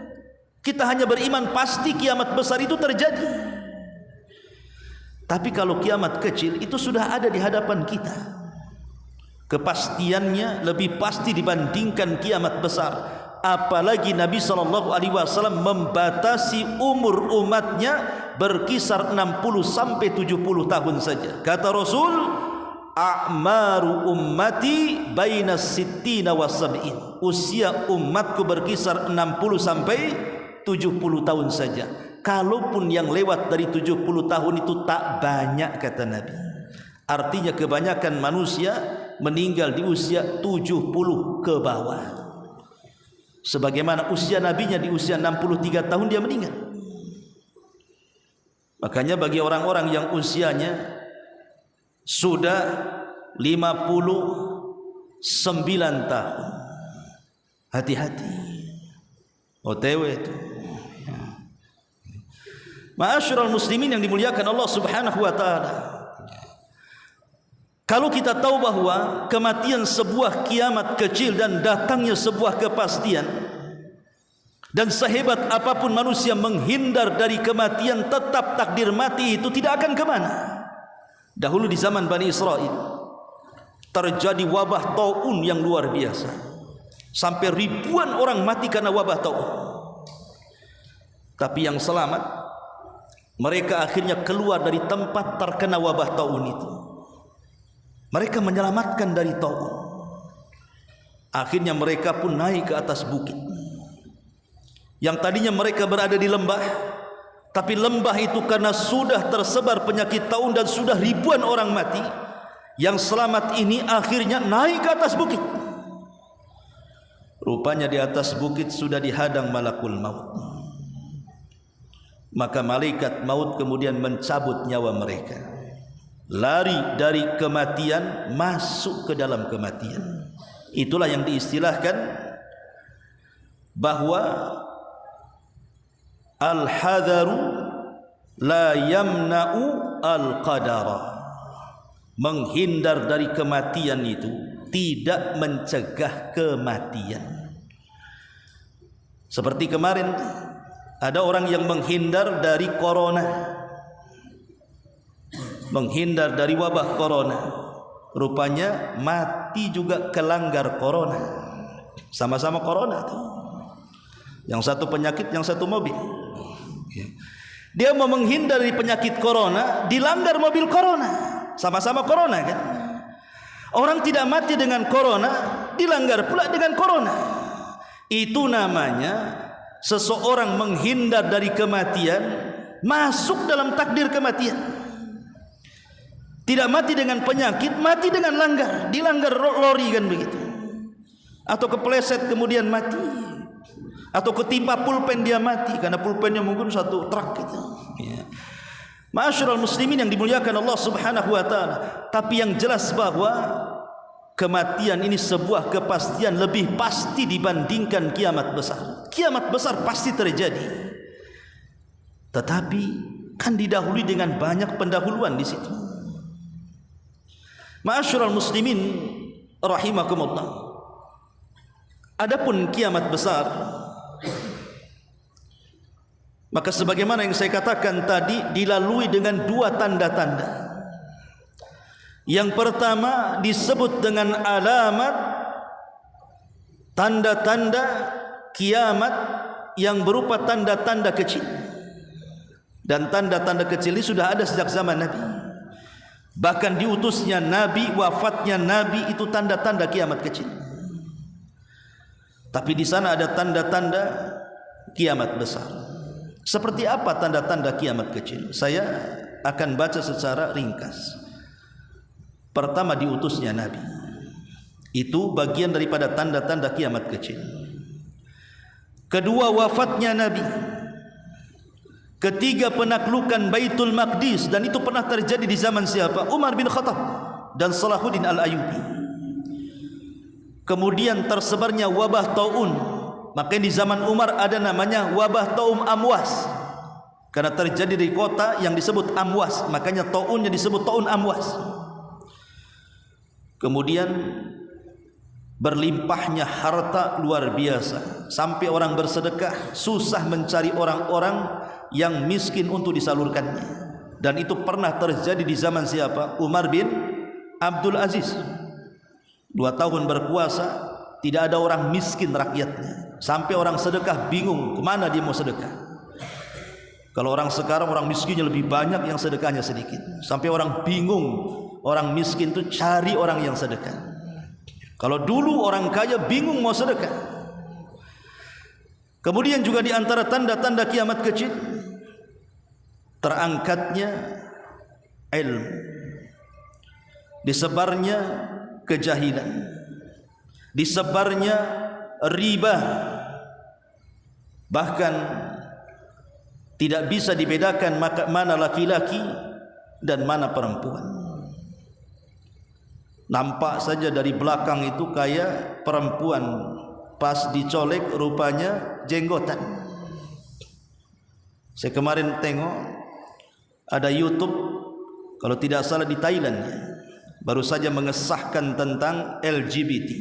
Kita hanya beriman pasti kiamat besar itu terjadi. Tapi kalau kiamat kecil itu sudah ada di hadapan kita, kepastiannya lebih pasti dibandingkan kiamat besar. Apalagi Nabi SAW membatasi umur umatnya berkisar 60 sampai 70 tahun saja. Kata Rasul, a'maru ummati baina sittina wa sab'in. Usia umatku berkisar 60 sampai 70 tahun saja. Kalaupun yang lewat dari 70 tahun itu tak banyak, kata Nabi. Artinya kebanyakan manusia meninggal di usia 70 ke bawah. Sebagaimana usia nabinya di usia 63 tahun dia meninggal. Makanya bagi orang-orang yang usianya sudah 59 tahun, hati-hati, OTW itu. Ma'asyiral muslimin yang dimuliakan Allah Subhanahu wa taala. Kalau kita tahu bahwa kematian sebuah kiamat kecil dan datangnya sebuah kepastian, dan sehebat apapun manusia menghindar dari kematian, tetap takdir mati itu tidak akan kemana. Dahulu di zaman Bani Israel terjadi wabah taun yang luar biasa, sampai ribuan orang mati karena wabah taun. Tapi yang selamat, mereka akhirnya keluar dari tempat terkena wabah taun itu. Mereka menyelamatkan dari taun. Akhirnya mereka pun naik ke atas bukit. Yang tadinya mereka berada di lembah, tapi lembah itu karena sudah tersebar penyakit taun dan sudah ribuan orang mati, yang selamat ini akhirnya naik ke atas bukit. Rupanya di atas bukit sudah dihadang malakul maut. Maka malaikat maut kemudian mencabut nyawa mereka. Lari dari kematian masuk ke dalam kematian. Itulah yang diistilahkan bahwa al-hadaru la yamna'u al-qadara. Menghindar dari kematian itu tidak mencegah kematian. Seperti kemarin ada orang yang menghindar dari corona, menghindar dari wabah corona, rupanya mati juga kelanggar corona. Sama-sama corona tuh. Yang satu penyakit, yang satu mobil. Dia mau menghindar dari penyakit corona, dilanggar mobil corona. Sama-sama corona kan. Orang tidak mati dengan corona, dilanggar pula dengan corona. Itu namanya seseorang menghindar dari kematian, masuk dalam takdir kematian. Tidak mati dengan penyakit, mati dengan langgar, dilanggar lori kan begitu. Atau kepleset kemudian mati, atau ketimpa pulpen dia mati karena pulpennya mungkin satu truk gitu. Ya. Ma'asyiral muslimin yang dimuliakan Allah Subhanahu wa taala. Tapi yang jelas bahwa kematian ini sebuah kepastian lebih pasti dibandingkan kiamat besar. Kiamat besar pasti terjadi, tetapi kan didahului dengan banyak pendahuluan di situ. Ma'asyiral muslimin rahimakumullah. Adapun kiamat besar, maka sebagaimana yang saya katakan tadi, dilalui dengan dua tanda-tanda. Yang pertama disebut dengan alamat, tanda-tanda kiamat yang berupa tanda-tanda kecil. Dan tanda-tanda kecil ini sudah ada sejak zaman Nabi. Bahkan diutusnya Nabi, wafatnya Nabi itu tanda-tanda kiamat kecil. Tapi di sana ada tanda-tanda kiamat besar. Seperti apa tanda-tanda kiamat kecil? Saya akan baca secara ringkas. Pertama, diutusnya Nabi. Itu bagian daripada tanda-tanda kiamat kecil. Kedua, wafatnya Nabi. Ketiga, penaklukan Baitul Maqdis, dan itu pernah terjadi di zaman siapa? Umar bin Khattab dan Salahuddin Al-Ayyubi. Kemudian tersebarnya wabah taun. Makanya di zaman Umar ada namanya wabah taun Amwas, karena terjadi di kota yang disebut Amwas, makanya taunnya disebut taun Amwas. Kemudian berlimpahnya harta luar biasa, sampai orang bersedekah susah mencari orang-orang yang miskin untuk disalurkannya. Dan itu pernah terjadi di zaman siapa? Umar bin Abdul Aziz. 2 tahun berkuasa, tidak ada orang miskin rakyatnya, sampai orang sedekah bingung kemana dia mau sedekah. Kalau orang sekarang, orang miskinnya lebih banyak, yang sedekahnya sedikit, sampai orang bingung. Orang miskin itu cari orang yang sedekah. Kalau dulu orang kaya bingung mau sedekah. Kemudian juga di antara tanda-tanda kiamat kecil, terangkatnya ilmu, disebarnya kejahilan, disebarnya riba, bahkan tidak bisa dibedakan mana laki-laki dan mana perempuan. Nampak saja dari belakang itu kayak perempuan, pas dicolek rupanya jenggotan. Saya kemarin tengok ada YouTube, kalau tidak salah di Thailand ya, baru saja mengesahkan tentang LGBT.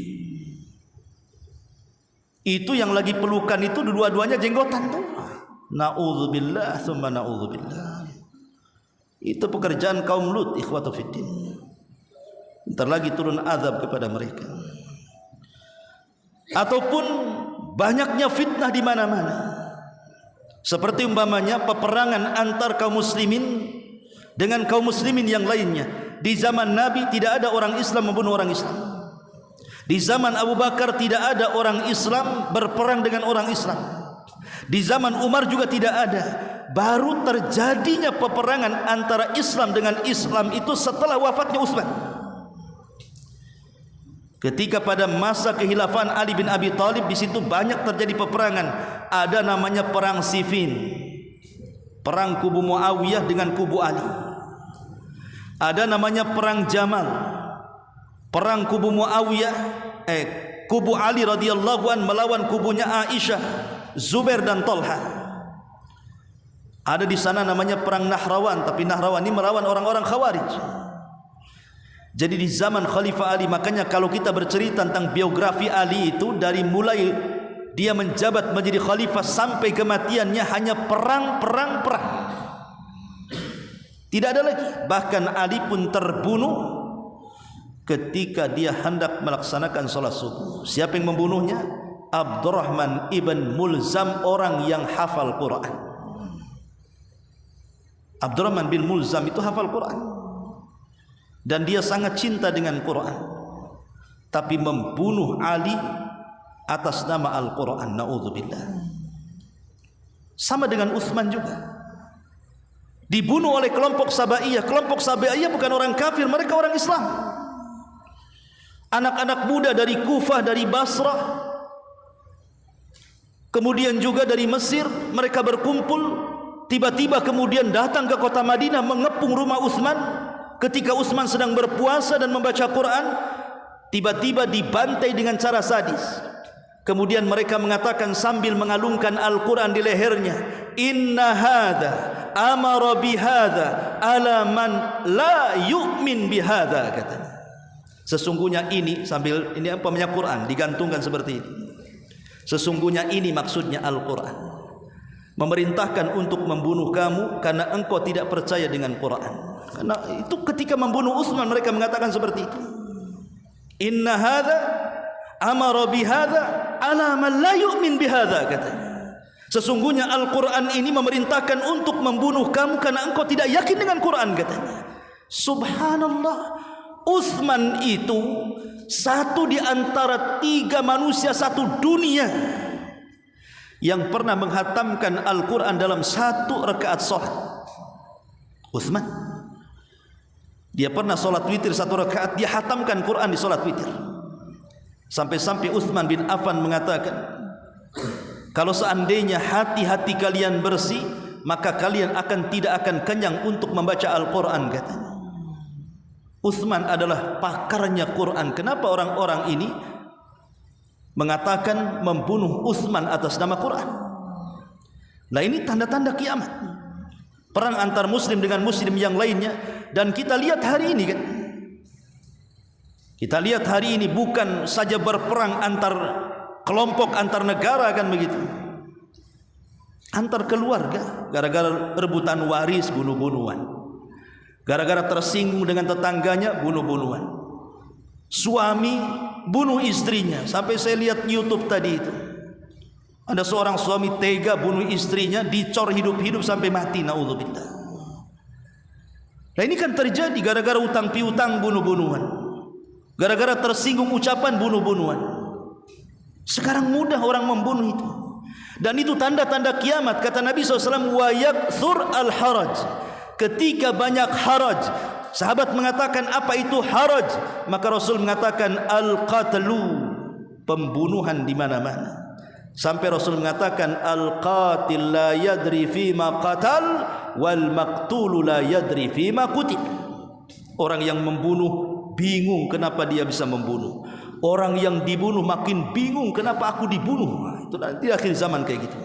Itu yang lagi pelukan itu dua-duanya jenggotan tuh. Na'udzubillah tsumma na'udzubillah. Itu pekerjaan kaum Lut, ikhwatu fiddin. Ntar lagi turun azab kepada mereka. Ataupun banyaknya fitnah di mana-mana. Seperti umpamanya peperangan antar kaum muslimin dengan kaum muslimin yang lainnya. Di zaman Nabi tidak ada orang Islam membunuh orang Islam. Di zaman Abu Bakar tidak ada orang Islam berperang dengan orang Islam. Di zaman Umar juga tidak ada. Baru terjadinya peperangan antara Islam dengan Islam itu setelah wafatnya Utsman. Ketika pada masa kekhilafan Ali bin Abi Thalib, di situ banyak terjadi peperangan. Ada namanya perang Siffin, perang kubu Muawiyah dengan kubu Ali. Ada namanya perang Jamal, perang kubu Muawiyah, kubu Ali radhiyallahu an melawan kubunya Aisyah, Zubair dan Talha. Ada di sana namanya perang Nahrawan, tapi Nahrawan ini melawan orang-orang Khawarij. Jadi di zaman Khalifah Ali, makanya kalau kita bercerita tentang biografi Ali itu, dari mulai dia menjabat menjadi khalifah sampai kematiannya hanya perang. Tidak ada lagi. Bahkan Ali pun terbunuh ketika dia hendak melaksanakan sholat subuh. Siapa yang membunuhnya? Abdurrahman ibn Mulzam, orang yang hafal Quran. Abdurrahman bin Mulzam itu hafal Quran, dan dia sangat cinta dengan Quran, tapi membunuh Ali atas nama Al-Quran. Na'udzubillah. Sama dengan Utsman juga. Dibunuh oleh kelompok Sabaiyah. Kelompok Sabaiyah bukan orang kafir, mereka orang Islam. Anak-anak muda dari Kufah, dari Basrah, kemudian juga dari Mesir, mereka berkumpul. Tiba-tiba kemudian datang ke kota Madinah, mengepung rumah Utsman. Ketika Utsman sedang berpuasa dan membaca Quran, tiba-tiba dibantai dengan cara sadis. Kemudian mereka mengatakan sambil mengalungkan Al-Quran di lehernya, inna hadha amara bihadha ala man la yu'min bihadha, katanya. Sesungguhnya ini, sambil ini umpamanya Quran digantungkan seperti ini. Sesungguhnya ini maksudnya Al-Quran, memerintahkan untuk membunuh kamu karena engkau tidak percaya dengan Quran. Karena itu ketika membunuh Utsman mereka mengatakan seperti itu. Inna hadza amara bihadza ala man la yu'min bihadza, katanya. Sesungguhnya Al-Quran ini memerintahkan untuk membunuh kamu karena engkau tidak yakin dengan Quran, katanya. Subhanallah, Utsman itu satu di antara 3 manusia satu dunia yang pernah menghatamkan Al-Quran dalam 1 rakaat sholat. Utsman, dia pernah sholat witir 1 rakaat, dia hatamkan Quran di sholat witir. Sampai-sampai Utsman bin Affan mengatakan, kalau seandainya hati-hati kalian bersih, maka kalian tidak akan kenyang untuk membaca Al-Quran, katanya. Utsman adalah pakarnya Quran. Kenapa orang-orang ini mengatakan membunuh Utsman atas nama Quran? Nah, ini tanda-tanda kiamat. Perang antar muslim dengan muslim yang lainnya. Dan kita lihat hari ini kan, kita lihat hari ini bukan saja berperang antar kelompok, antar negara kan begitu, antar keluarga, gara-gara rebutan waris bunuh-bunuhan, gara-gara tersinggung dengan tetangganya bunuh-bunuhan, suami bunuh istrinya. Sampai saya lihat YouTube tadi itu, ada seorang suami tega bunuh istrinya, dicor hidup-hidup sampai mati, naudzubillah. Nah, ini kan terjadi gara-gara utang piutang, bunuh-bunuhan, gara-gara tersinggung ucapan, bunuh-bunuhan. Sekarang mudah orang membunuh itu. Dan itu tanda-tanda kiamat. Kata Nabi SAW, wa yakthur al-haraj, ketika banyak haraj. Sahabat mengatakan, apa itu haraj? Maka Rasul mengatakan, al-qatlu, pembunuhan di mana-mana. Sampai Rasul mengatakan, al-qatil la yadri fima qatal wal maqtulu la yadri fima qutil. Orang yang membunuh bingung kenapa dia bisa membunuh. Orang yang dibunuh makin bingung kenapa aku dibunuh. Nah, itu nanti akhir zaman kayak gitu.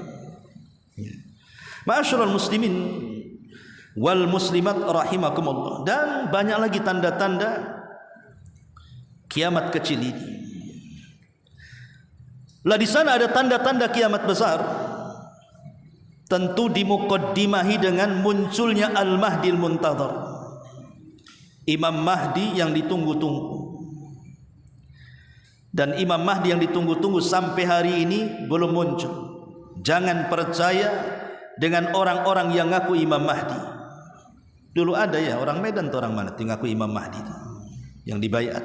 Ma'asyiral muslimin wal muslimat rahimakumullah. Dan banyak lagi tanda-tanda kiamat kecil ini. Lah, di sana ada tanda-tanda kiamat besar. Tentu dimuqaddimahi dengan munculnya Al-Mahdi Al-Muntadhar, Imam Mahdi yang ditunggu-tunggu. Dan Imam Mahdi yang ditunggu-tunggu sampai hari ini belum muncul. Jangan percaya dengan orang-orang yang ngaku Imam Mahdi. Dulu ada ya, orang Medan atau orang mana yang ngaku Imam Mahdi itu, yang dibaiat.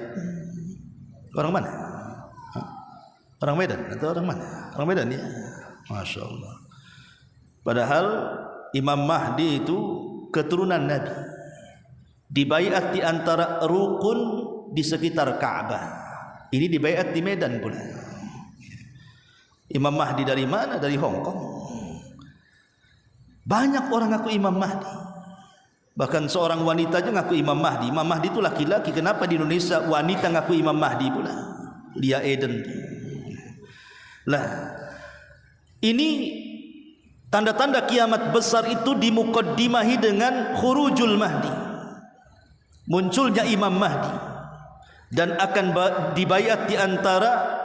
Orang mana? Orang Medan atau orang mana? Orang Medan ya. Masya Allah. Padahal Imam Mahdi itu keturunan Nabi, dibaiat di antara rukun di sekitar Ka'bah. Ini dibaiat di Medan pula. Imam Mahdi dari mana? Dari Hong Kong. Banyak orang ngaku Imam Mahdi. Bahkan seorang wanita aja ngaku Imam Mahdi. Imam Mahdi itu laki-laki. Kenapa di Indonesia wanita ngaku Imam Mahdi pula? Lia Eden. Lah, ini tanda-tanda kiamat besar itu dimuqaddimahi dengan khurujul Mahdi, munculnya Imam Mahdi, dan akan dibaiat di antara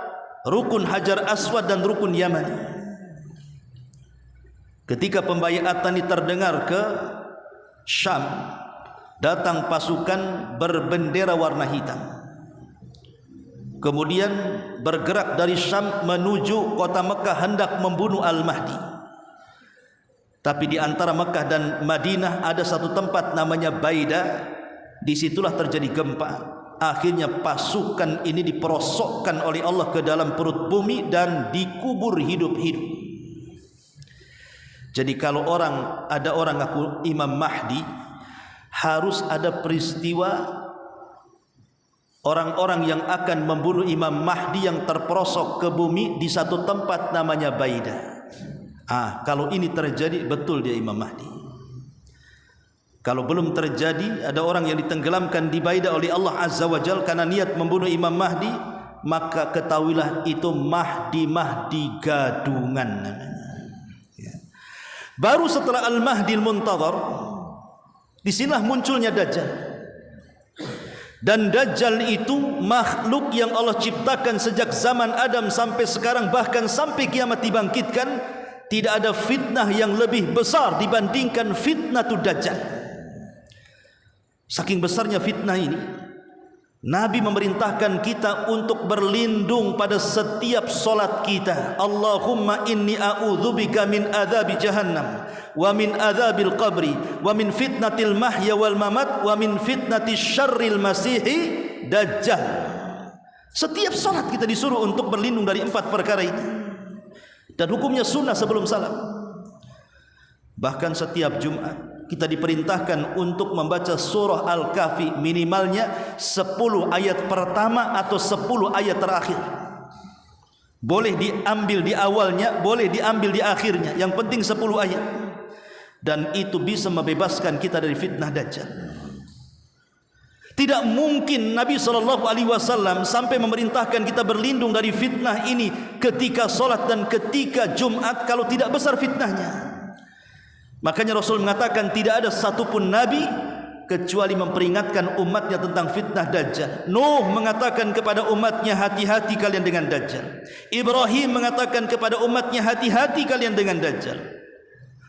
rukun Hajar Aswad dan rukun Yamani. Ketika pembaiatan ini terdengar ke Syam, datang pasukan berbendera warna hitam, kemudian bergerak dari Syam menuju kota Mekah hendak membunuh Al-Mahdi. Tapi di antara Mekah dan Madinah ada satu tempat namanya Baida. Disitulah terjadi gempa. Akhirnya pasukan ini diperosokkan oleh Allah ke dalam perut bumi dan dikubur hidup-hidup. Jadi kalau ada orang ngaku Imam Mahdi, harus ada peristiwa orang-orang yang akan membunuh Imam Mahdi yang terperosok ke bumi di satu tempat namanya Baidah. Kalau ini terjadi, betul dia Imam Mahdi. Kalau belum terjadi, ada orang yang ditenggelamkan di Baidah oleh Allah Azza wa Jalla karena niat membunuh Imam Mahdi, maka ketahuilah itu Mahdi gadungan namanya. Baru setelah Al-Mahdi Al-Muntadhar, disinilah munculnya Dajjal. Dan Dajjal itu makhluk yang Allah ciptakan sejak zaman Adam sampai sekarang, bahkan sampai kiamat dibangkitkan. Tidak ada fitnah yang lebih besar dibandingkan fitnah Dajjal. Saking besarnya fitnah ini, Nabi memerintahkan kita untuk berlindung pada setiap solat kita. Allahumma inni a'udzubika min adzabi jahannam wa min adzabil qabri wa min fitnatil mahya wal mamat wa min fitnatis syarril masihi dajjal. Setiap solat kita disuruh untuk berlindung dari 4 perkara ini. Dan hukumnya sunnah sebelum salam. Bahkan setiap Jumat kita diperintahkan untuk membaca surah Al-Kahfi minimalnya 10 ayat pertama atau 10 ayat terakhir. Boleh diambil di awalnya, boleh diambil di akhirnya, yang penting 10 ayat. Dan itu bisa membebaskan kita dari fitnah Dajjal. Tidak mungkin Nabi SAW sampai memerintahkan kita berlindung dari fitnah ini ketika solat dan ketika Jumat kalau tidak besar fitnahnya. Makanya Rasul mengatakan tidak ada satupun Nabi kecuali memperingatkan umatnya tentang fitnah Dajjal. Nuh mengatakan kepada umatnya, hati-hati kalian dengan Dajjal. Ibrahim mengatakan kepada umatnya, hati-hati kalian dengan Dajjal.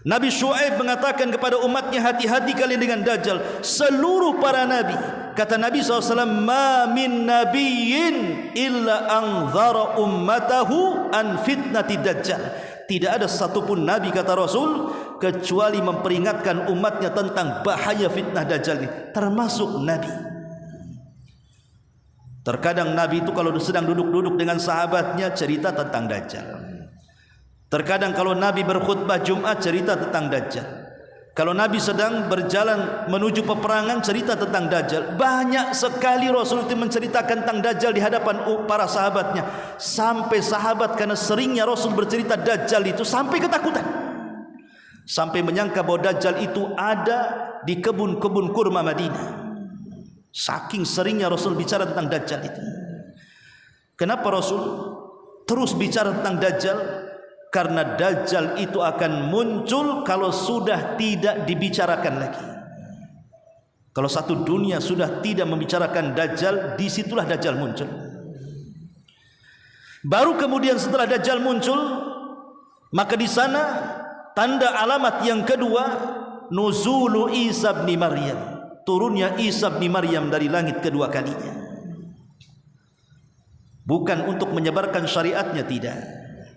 Nabi Syuaib mengatakan kepada umatnya, hati-hati kalian dengan Dajjal. Seluruh para Nabi, kata Nabi SAW, ma min nabiyyin illa anzara ummatahu an fitnati Dajjal. Tidak ada satupun Nabi, kata Rasul, kecuali memperingatkan umatnya tentang bahaya fitnah Dajjal ini, termasuk Nabi. Terkadang Nabi itu kalau sedang duduk-duduk dengan sahabatnya cerita tentang Dajjal. Terkadang kalau Nabi berkhutbah Jumat cerita tentang Dajjal. Kalau Nabi sedang berjalan menuju peperangan cerita tentang Dajjal. Banyak sekali Rasul itu menceritakan tentang Dajjal di hadapan para sahabatnya. Sampai sahabat karena seringnya Rasul bercerita Dajjal itu sampai ketakutan. Sampai menyangka bahwa Dajjal itu ada di kebun-kebun kurma Madinah. Saking seringnya Rasul bicara tentang Dajjal itu. Kenapa Rasul terus bicara tentang Dajjal? Karena Dajjal itu akan muncul kalau sudah tidak dibicarakan lagi. Kalau satu dunia sudah tidak membicarakan Dajjal, disitulah Dajjal muncul. Baru kemudian setelah Dajjal muncul, maka di sana tanda alamat yang kedua, nuzulu Isa bin Maryam, turunnya Isa bin Maryam dari langit kedua kalinya. Bukan untuk menyebarkan syariatnya, tidak.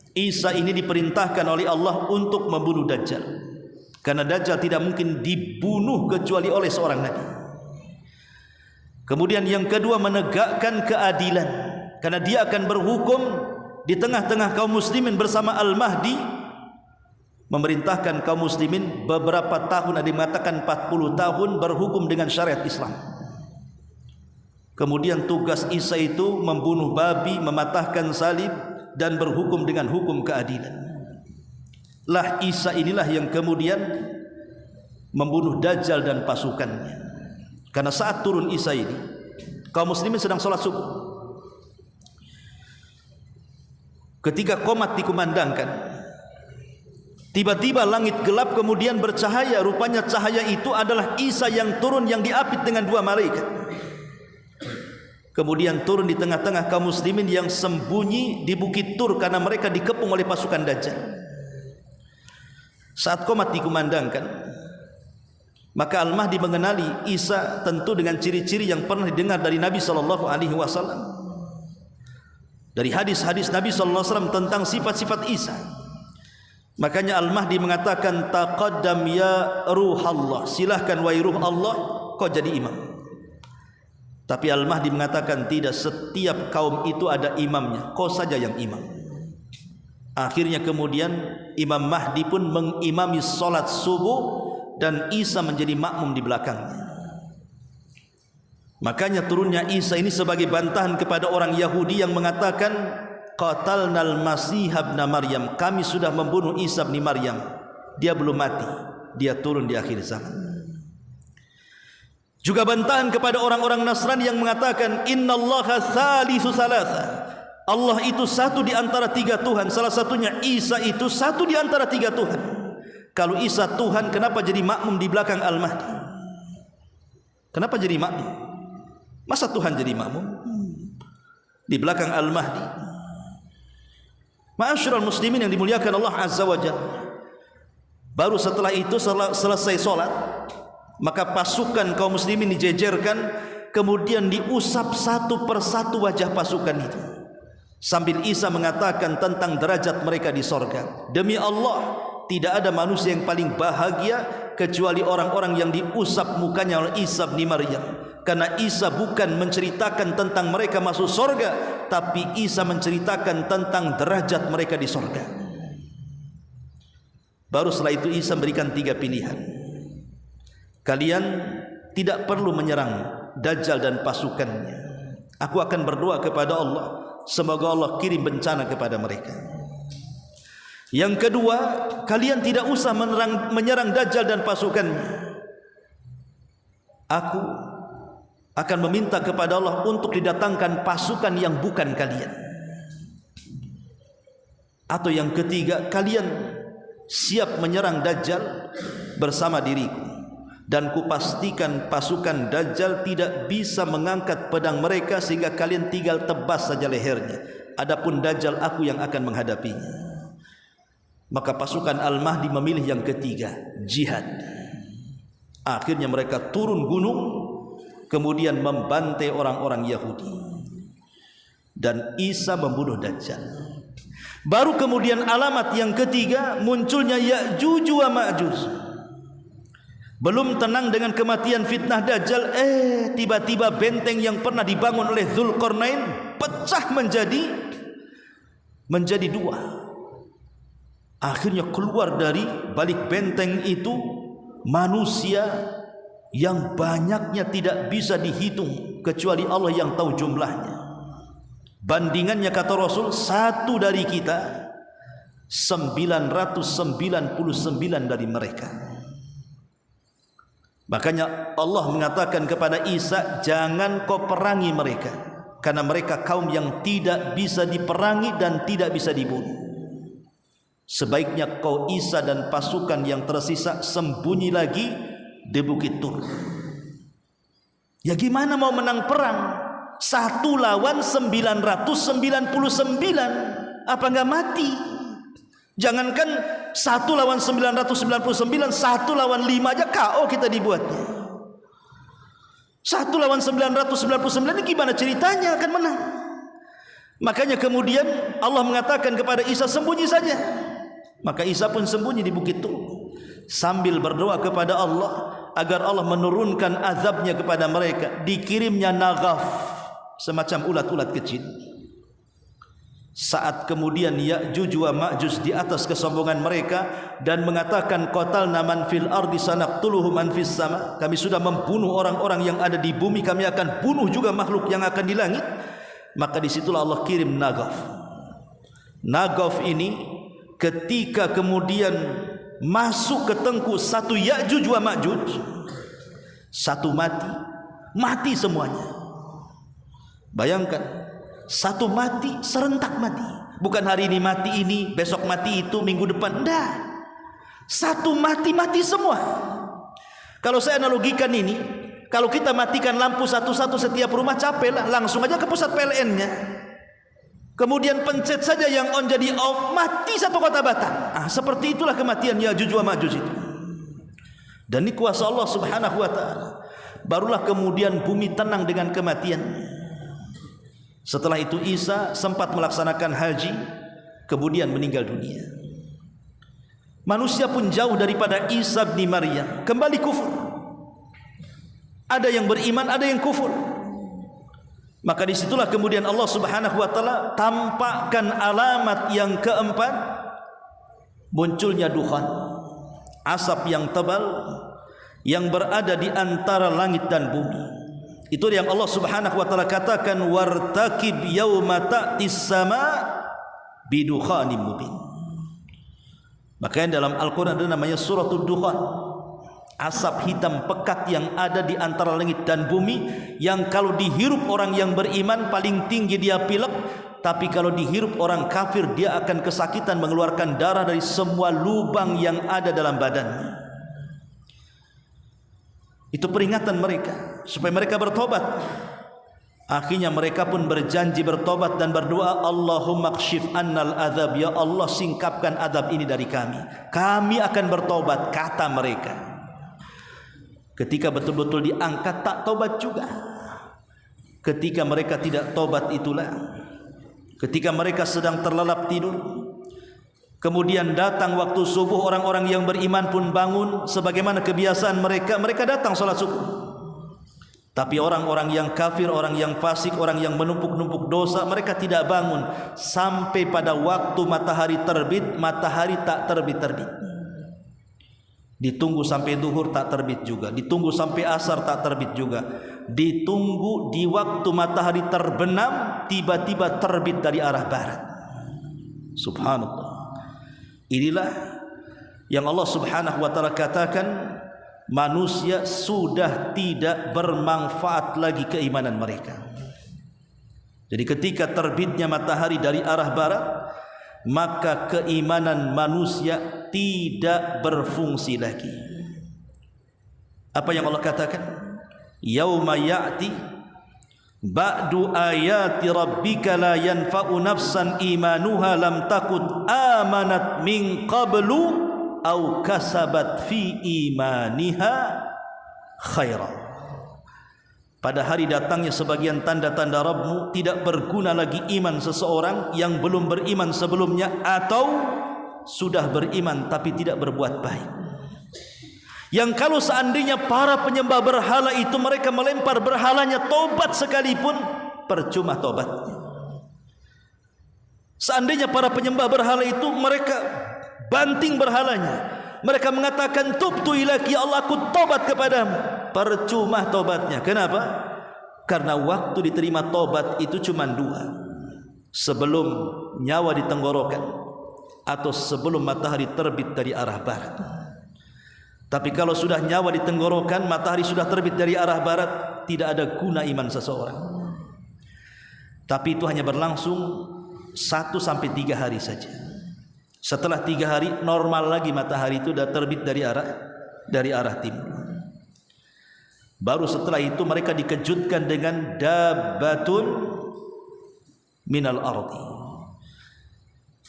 Isa ini diperintahkan oleh Allah untuk membunuh Dajjal. Karena Dajjal tidak mungkin dibunuh kecuali oleh seorang nabi. Kemudian yang kedua, menegakkan keadilan. Karena dia akan berhukum di tengah-tengah kaum muslimin bersama Al-Mahdi. Memerintahkan kaum muslimin beberapa tahun, ada yang mengatakan 40 tahun berhukum dengan syariat Islam. Kemudian tugas Isa itu membunuh babi, mematahkan salib, dan berhukum dengan hukum keadilan. Lah Isa inilah yang kemudian membunuh Dajjal dan pasukannya. Karena saat turun Isa ini, kaum muslimin sedang sholat subuh. Ketika qomat dikumandangkan, tiba-tiba langit gelap kemudian bercahaya. Rupanya cahaya itu adalah Isa yang turun, yang diapit dengan 2 malaikat. Kemudian turun di tengah-tengah kaum muslimin yang sembunyi di Bukit Tur karena mereka dikepung oleh pasukan Dajjal. Saat qomat dikumandangkan, maka Al-Mahdi mengenali Isa tentu dengan ciri-ciri yang pernah didengar dari Nabi SAW. Dari hadis-hadis Nabi SAW tentang sifat-sifat Isa. Makanya Al-Mahdi mengatakan, taqaddam ya ruhallah, silahkan wahai ruh Allah, kau jadi imam. Tapi Al-Mahdi mengatakan tidak, setiap kaum itu ada imamnya, kau saja yang imam. Akhirnya kemudian Imam Mahdi pun mengimami solat subuh dan Isa menjadi makmum di belakangnya. Makanya turunnya Isa ini sebagai bantahan kepada orang Yahudi yang mengatakan qatalnal Masih ibn Maryam, kami sudah membunuh Isa bin Maryam, dia belum mati, dia turun di akhir zaman. Juga bantahan kepada orang-orang Nasrani yang mengatakan innallaha tsalitsu tsalatsa, Allah itu satu di antara tiga Tuhan, salah satunya Isa itu satu di antara tiga Tuhan. Kalau Isa Tuhan, kenapa jadi makmum di belakang Al-Mahdi? Kenapa jadi makmum? Masa Tuhan jadi makmum di belakang Al-Mahdi? Ma'asyiral muslimin yang dimuliakan Allah Azza wa Jalla, baru setelah itu selesai solat, maka pasukan kaum muslimin dijejerkan, kemudian diusap satu persatu wajah pasukan itu, sambil Isa mengatakan tentang derajat mereka di sorga. Demi Allah, tidak ada manusia yang paling bahagia kecuali orang-orang yang diusap mukanya oleh Isa bin Maryam. Karena Isa bukan menceritakan tentang mereka masuk sorga, tapi Isa menceritakan tentang derajat mereka di sorga. Baru setelah itu Isa memberikan tiga pilihan. Kalian tidak perlu menyerang Dajjal dan pasukannya. Aku akan berdoa kepada Allah, semoga Allah kirim bencana kepada mereka. Yang kedua, kalian tidak usah menyerang Dajjal dan pasukannya. Aku akan meminta kepada Allah untuk didatangkan pasukan yang bukan kalian. Atau yang ketiga, kalian siap menyerang Dajjal bersama diriku, dan kupastikan pasukan Dajjal tidak bisa mengangkat pedang mereka sehingga kalian tinggal tebas saja lehernya. Adapun Dajjal, aku yang akan menghadapinya. Maka pasukan Al-Mahdi memilih yang ketiga, jihad. Akhirnya mereka turun gunung, kemudian membantai orang-orang Yahudi, dan Isa membunuh Dajjal. Baru kemudian alamat yang ketiga, munculnya Ya'juj wa Ma'juj. Belum tenang dengan kematian fitnah Dajjal, tiba-tiba benteng yang pernah dibangun oleh Dzulqarnain pecah menjadi dua. Akhirnya keluar dari balik benteng itu manusia yang banyaknya tidak bisa dihitung kecuali Allah yang tahu jumlahnya. Bandingannya kata Rasul, satu dari kita 999 dari mereka. Makanya Allah mengatakan kepada Isa, jangan kau perangi mereka, karena mereka kaum yang tidak bisa diperangi dan tidak bisa dibunuh. Sebaiknya kau Isa dan pasukan yang tersisa sembunyi lagi di Bukit Tur. Ya gimana mau menang perang? 1 lawan 999, apa enggak mati? Jangankan 1 lawan 999, 1 lawan 5 aja KO kita dibuatnya. 1 lawan 999 ini gimana ceritanya akan menang? Makanya kemudian Allah mengatakan kepada Isa, sembunyi saja. Maka Isa pun sembunyi di Bukit Tur sambil berdoa kepada Allah agar Allah menurunkan azabnya kepada mereka. Dikirimnya naghaf, semacam ulat-ulat kecil. Saat kemudian Ya'juj wa Ma'juj di atas kesombongan mereka dan mengatakan qatalna man fil ardi sanaqtuluhu man fis sama, kami sudah membunuh orang-orang yang ada di bumi, kami akan bunuh juga makhluk yang akan di langit. Maka disitulah Allah kirim naghaf. Naghaf ini ketika kemudian masuk ke tengku satu Ya'juj wa Ma'juj, satu mati semuanya. Bayangkan, satu mati, serentak mati. Bukan hari ini mati ini, besok mati itu, minggu depan. Enggak. Satu mati semua. Kalau saya analogikan ini, kalau kita matikan lampu satu-satu setiap rumah, capek lah, langsung aja ke pusat PLN-nya. Kemudian pencet saja yang on jadi off, mati satu kota Batam. Seperti itulah kematian Ya'juj wa Ma'juj itu. Dan ini kuasa Allah Subhanahu wa ta'ala. Barulah kemudian bumi tenang dengan kematiannya. Setelah itu Isa sempat melaksanakan haji, kemudian meninggal dunia. Manusia pun jauh daripada Isa bin Maryam, kembali kufur. Ada yang beriman, ada yang kufur. Maka disitulah kemudian Allah Subhanahu wa taala tampakkan alamat yang keempat, munculnya dukhan, asap yang tebal yang berada di antara langit dan bumi. Itu yang Allah Subhanahu wa taala katakan, wartaqib yauma ta'tis sama bidukhanin mubin. Makanya dalam Al-Qur'an ada namanya suratul dukhan, asap hitam pekat yang ada di antara langit dan bumi, yang kalau dihirup orang yang beriman paling tinggi dia pilek, tapi kalau dihirup orang kafir dia akan kesakitan, mengeluarkan darah dari semua lubang yang ada dalam badannya. Itu peringatan mereka supaya mereka bertobat. Akhirnya mereka pun berjanji bertobat dan berdoa, Allahumma kshif annal adzab, ya Allah singkapkan adab ini dari kami. Kami akan bertobat, kata mereka. Ketika betul-betul diangkat tak tobat juga. Ketika mereka tidak tobat itulah ketika mereka sedang terlelap tidur, kemudian datang waktu subuh, orang-orang yang beriman pun bangun sebagaimana kebiasaan mereka, mereka datang salat subuh. Tapi orang-orang yang kafir, orang yang fasik, orang yang menumpuk-numpuk dosa, mereka tidak bangun sampai pada waktu matahari terbit. Matahari tak terbit-terbit. Ditunggu sampai duhur tak terbit juga, ditunggu sampai asar tak terbit juga, ditunggu di waktu matahari terbenam tiba-tiba terbit dari arah barat. Subhanallah. Inilah yang Allah Subhanahu wa taala katakan, manusia sudah tidak bermanfaat lagi keimanan mereka. Jadi ketika terbitnya matahari dari arah barat, maka keimanan manusia tidak berfungsi lagi. Apa yang Allah katakan? Yauma ya'ti ba'du ayati rabbika la yanfa'u nafsan imanuha lam takun amanat min qablu au kasabat fi imaniha khaira. Pada hari datangnya sebagian tanda-tanda Rabbmu, tidak berguna lagi iman seseorang yang belum beriman sebelumnya atau sudah beriman tapi tidak berbuat baik. Yang kalau seandainya para penyembah berhala itu mereka melempar berhalanya, tobat sekalipun percuma tobatnya. Seandainya para penyembah berhala itu mereka banting berhalanya, mereka mengatakan tubtu ilaki, ya Allah aku tobat kepadamu, percuma tobatnya. Kenapa? Karena waktu diterima tobat itu cuma dua, sebelum nyawa di tenggorokan atau sebelum matahari terbit dari arah barat. Tapi kalau sudah nyawa di tenggorokan, matahari sudah terbit dari arah barat, tidak ada guna iman seseorang. Tapi itu hanya berlangsung 1 sampai 3 hari saja. Setelah 3 hari normal lagi, matahari itu sudah terbit dari arah timur. Baru setelah itu mereka dikejutkan dengan dabbatun minal ardi,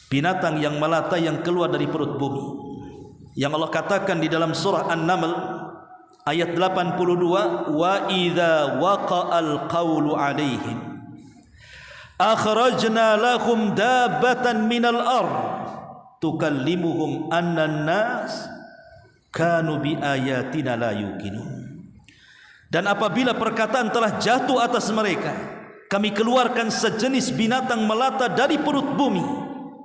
binatang yang melata yang keluar dari perut bumi. Yang Allah katakan di dalam surah An-Naml ayat 82, wa idza waqa'al qawlu 'alaihim akhrajna lahum dabbatan minal ard tukallimuhum annan nas kanu bi ayatina la yuqinun. Dan apabila perkataan telah jatuh atas mereka, kami keluarkan sejenis binatang melata dari perut bumi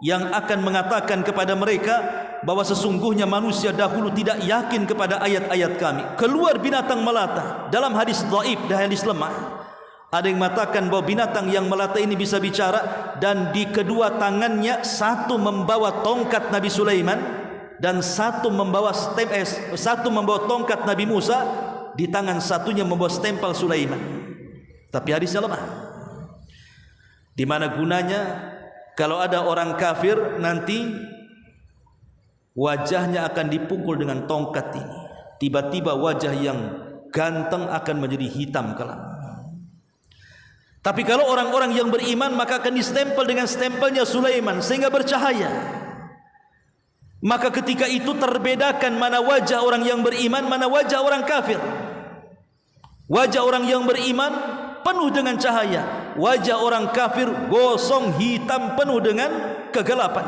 yang akan mengatakan kepada mereka bahwa sesungguhnya manusia dahulu tidak yakin kepada ayat-ayat kami. Keluar binatang melata. Dalam hadis dhaif dan hadis lemah, ada yang mengatakan bahwa binatang yang melata ini bisa bicara, dan di kedua tangannya satu membawa tongkat Nabi Sulaiman dan satu membawa tongkat Nabi Musa, di tangan satunya membawa stempel Sulaiman. Tapi hadisnya lemah. Di mana gunanya kalau ada orang kafir nanti wajahnya akan dipukul dengan tongkat ini, tiba-tiba wajah yang ganteng akan menjadi hitam kelam. Tapi kalau orang-orang yang beriman maka akan distempel dengan stempelnya Sulaiman sehingga bercahaya. Maka ketika itu terbedakan mana wajah orang yang beriman, mana wajah orang kafir. Wajah orang yang beriman penuh dengan cahaya, wajah orang kafir gosong hitam penuh dengan kegelapan.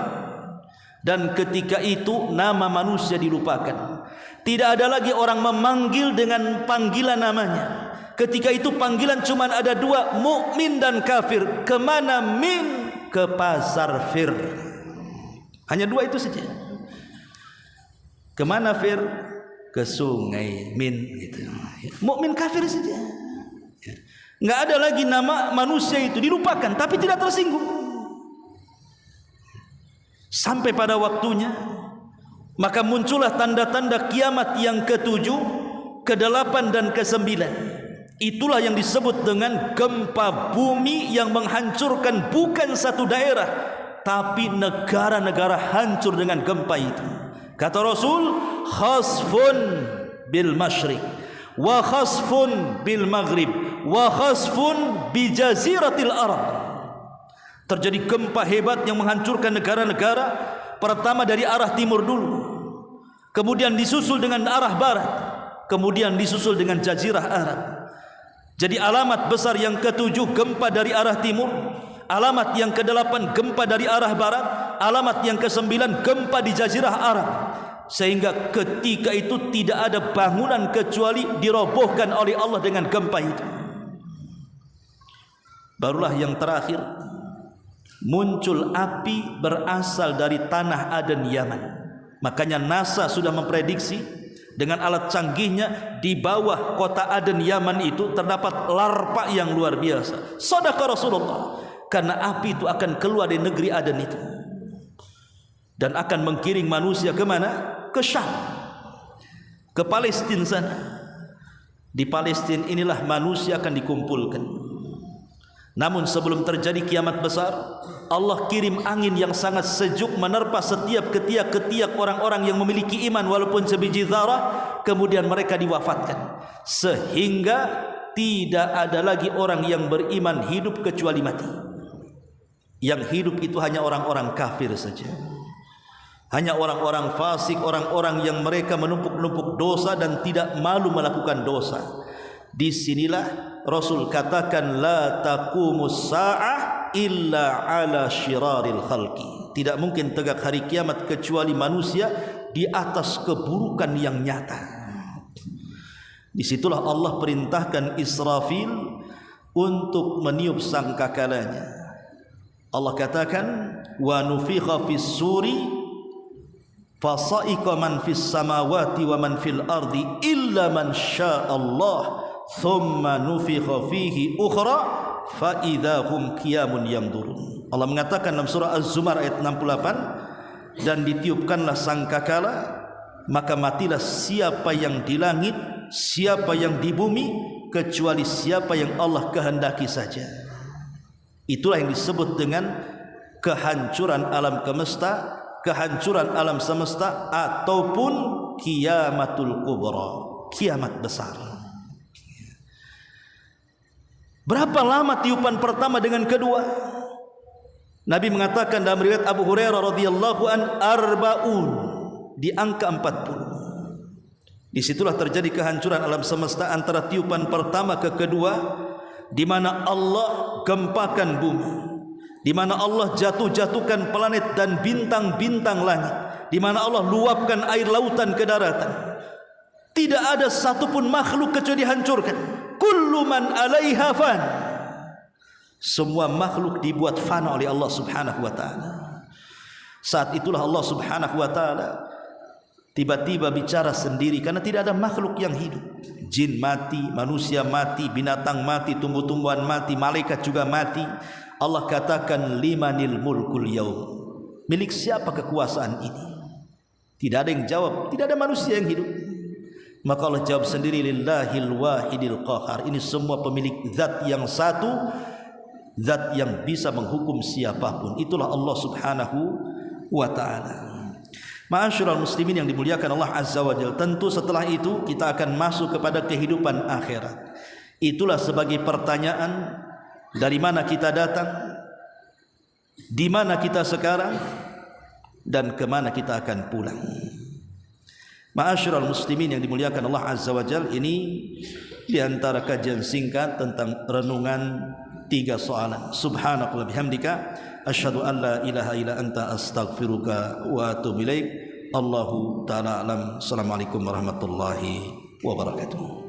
Dan ketika itu nama manusia dilupakan. Tidak ada lagi orang memanggil dengan panggilan namanya. Ketika itu panggilan cuma ada dua, mukmin dan kafir. Kemana min? Ke pasar Fir. Hanya dua itu saja. Kemana Fir? Ke sungai Min gitu. Mukmin kafir saja. Enggak ada lagi nama manusia itu, dilupakan tapi tidak tersinggung. Sampai pada waktunya maka muncullah tanda-tanda kiamat yang ketujuh, kedelapan dan kesembilan. Itulah yang disebut dengan gempa bumi yang menghancurkan bukan satu daerah, tapi negara-negara hancur dengan gempa itu. Kata Rasul, khasfun bil masyriq wa khasfun bil maghrib wa khasfun bi jaziratil Arab. Terjadi gempa hebat yang menghancurkan negara-negara. Pertama dari arah timur dulu, kemudian disusul dengan arah barat, kemudian disusul dengan jazirah Arab. Jadi alamat besar yang ketujuh gempa dari arah timur, alamat yang kedelapan gempa dari arah barat, alamat yang kesembilan gempa di jazirah Arab. Sehingga ketika itu tidak ada bangunan kecuali dirobohkan oleh Allah dengan gempa itu. Barulah yang terakhir, muncul api berasal dari tanah Aden Yaman. Makanya NASA sudah memprediksi dengan alat canggihnya di bawah kota Aden Yaman itu terdapat larva yang luar biasa. Shadaqah Rasulullah. Karena api itu akan keluar dari negeri Aden itu dan akan menggiring manusia ke mana? Ke Syam, ke Palestina sana. Di Palestina inilah manusia akan dikumpulkan. Namun sebelum terjadi kiamat besar, Allah kirim angin yang sangat sejuk menerpa setiap ketiak-ketiak orang-orang yang memiliki iman walaupun sebiji zarah, kemudian mereka diwafatkan. Sehingga tidak ada lagi orang yang beriman hidup kecuali mati. Yang hidup itu hanya orang-orang kafir saja. Hanya orang-orang fasik, orang-orang yang mereka menumpuk-numpuk dosa dan tidak malu melakukan dosa. Disinilah Rasul katakan la taqumus sa'ah illa ala syiraril khalqi. Tidak mungkin tegak hari kiamat kecuali manusia di atas keburukan yang nyata. Disitulah Allah perintahkan Israfil untuk meniup sangkakalanya. Allah katakan wa nufikha fis suri fasa'iqa man fis samawati wa man fil ardi illa man syaa Allah thumma nufikha fihi ukhra fa idahum qiyamun yanzurun. Allah mengatakan dalam surah Az-Zumar ayat 68, dan ditiupkanlah sangkakala maka matilah siapa yang di langit, siapa yang di bumi, kecuali siapa yang Allah kehendaki saja. Itulah yang disebut dengan kehancuran alam semesta, kehancuran alam semesta ataupun kiamatul kubra, kiamat besar. Berapa lama tiupan pertama dengan kedua? Nabi mengatakan dalam riwayat Abu Hurairah radhiyallahu an arbaun, di angka 40. Disitulah terjadi kehancuran alam semesta antara tiupan pertama ke kedua, di mana Allah gempakan bumi, di mana Allah jatuhkan planet dan bintang-bintang langit, di mana Allah luapkan air lautan ke daratan. Tidak ada satupun makhluk kecuali dihancurkan. Kullu man 'alaiha fan. Semua makhluk dibuat fana oleh Allah Subhanahu wa taala. Saat itulah Allah Subhanahu wa taala tiba-tiba bicara sendiri, karena tidak ada makhluk yang hidup. Jin mati, manusia mati, binatang mati, tumbuh-tumbuhan mati, malaikat juga mati. Allah katakan limanil mulkul yaum. Milik siapa kekuasaan ini? Tidak ada yang jawab, tidak ada manusia yang hidup. Maka Allah jawab sendiri, lillahil wahidil qahar. Ini semua pemilik zat yang satu, zat yang bisa menghukum siapapun. Itulah Allah Subhanahu wa ta'ala. Ma'asyiral muslimin yang dimuliakan Allah Azza wa Jalla, tentu setelah itu kita akan masuk kepada kehidupan akhirat. Itulah sebagai pertanyaan, dari mana kita datang, di mana kita sekarang, dan kemana kita akan pulang. Ma'asyiral muslimin yang dimuliakan Allah Azza wa Jalla, ini di antara kajian singkat tentang renungan 3 soalan. Subhanakallah bihamdika asyhadu an la ilaha illa anta astaghfiruka wa atubu ilaik. Allahu ta'ala alam. Assalamualaikum warahmatullahi wabarakatuh.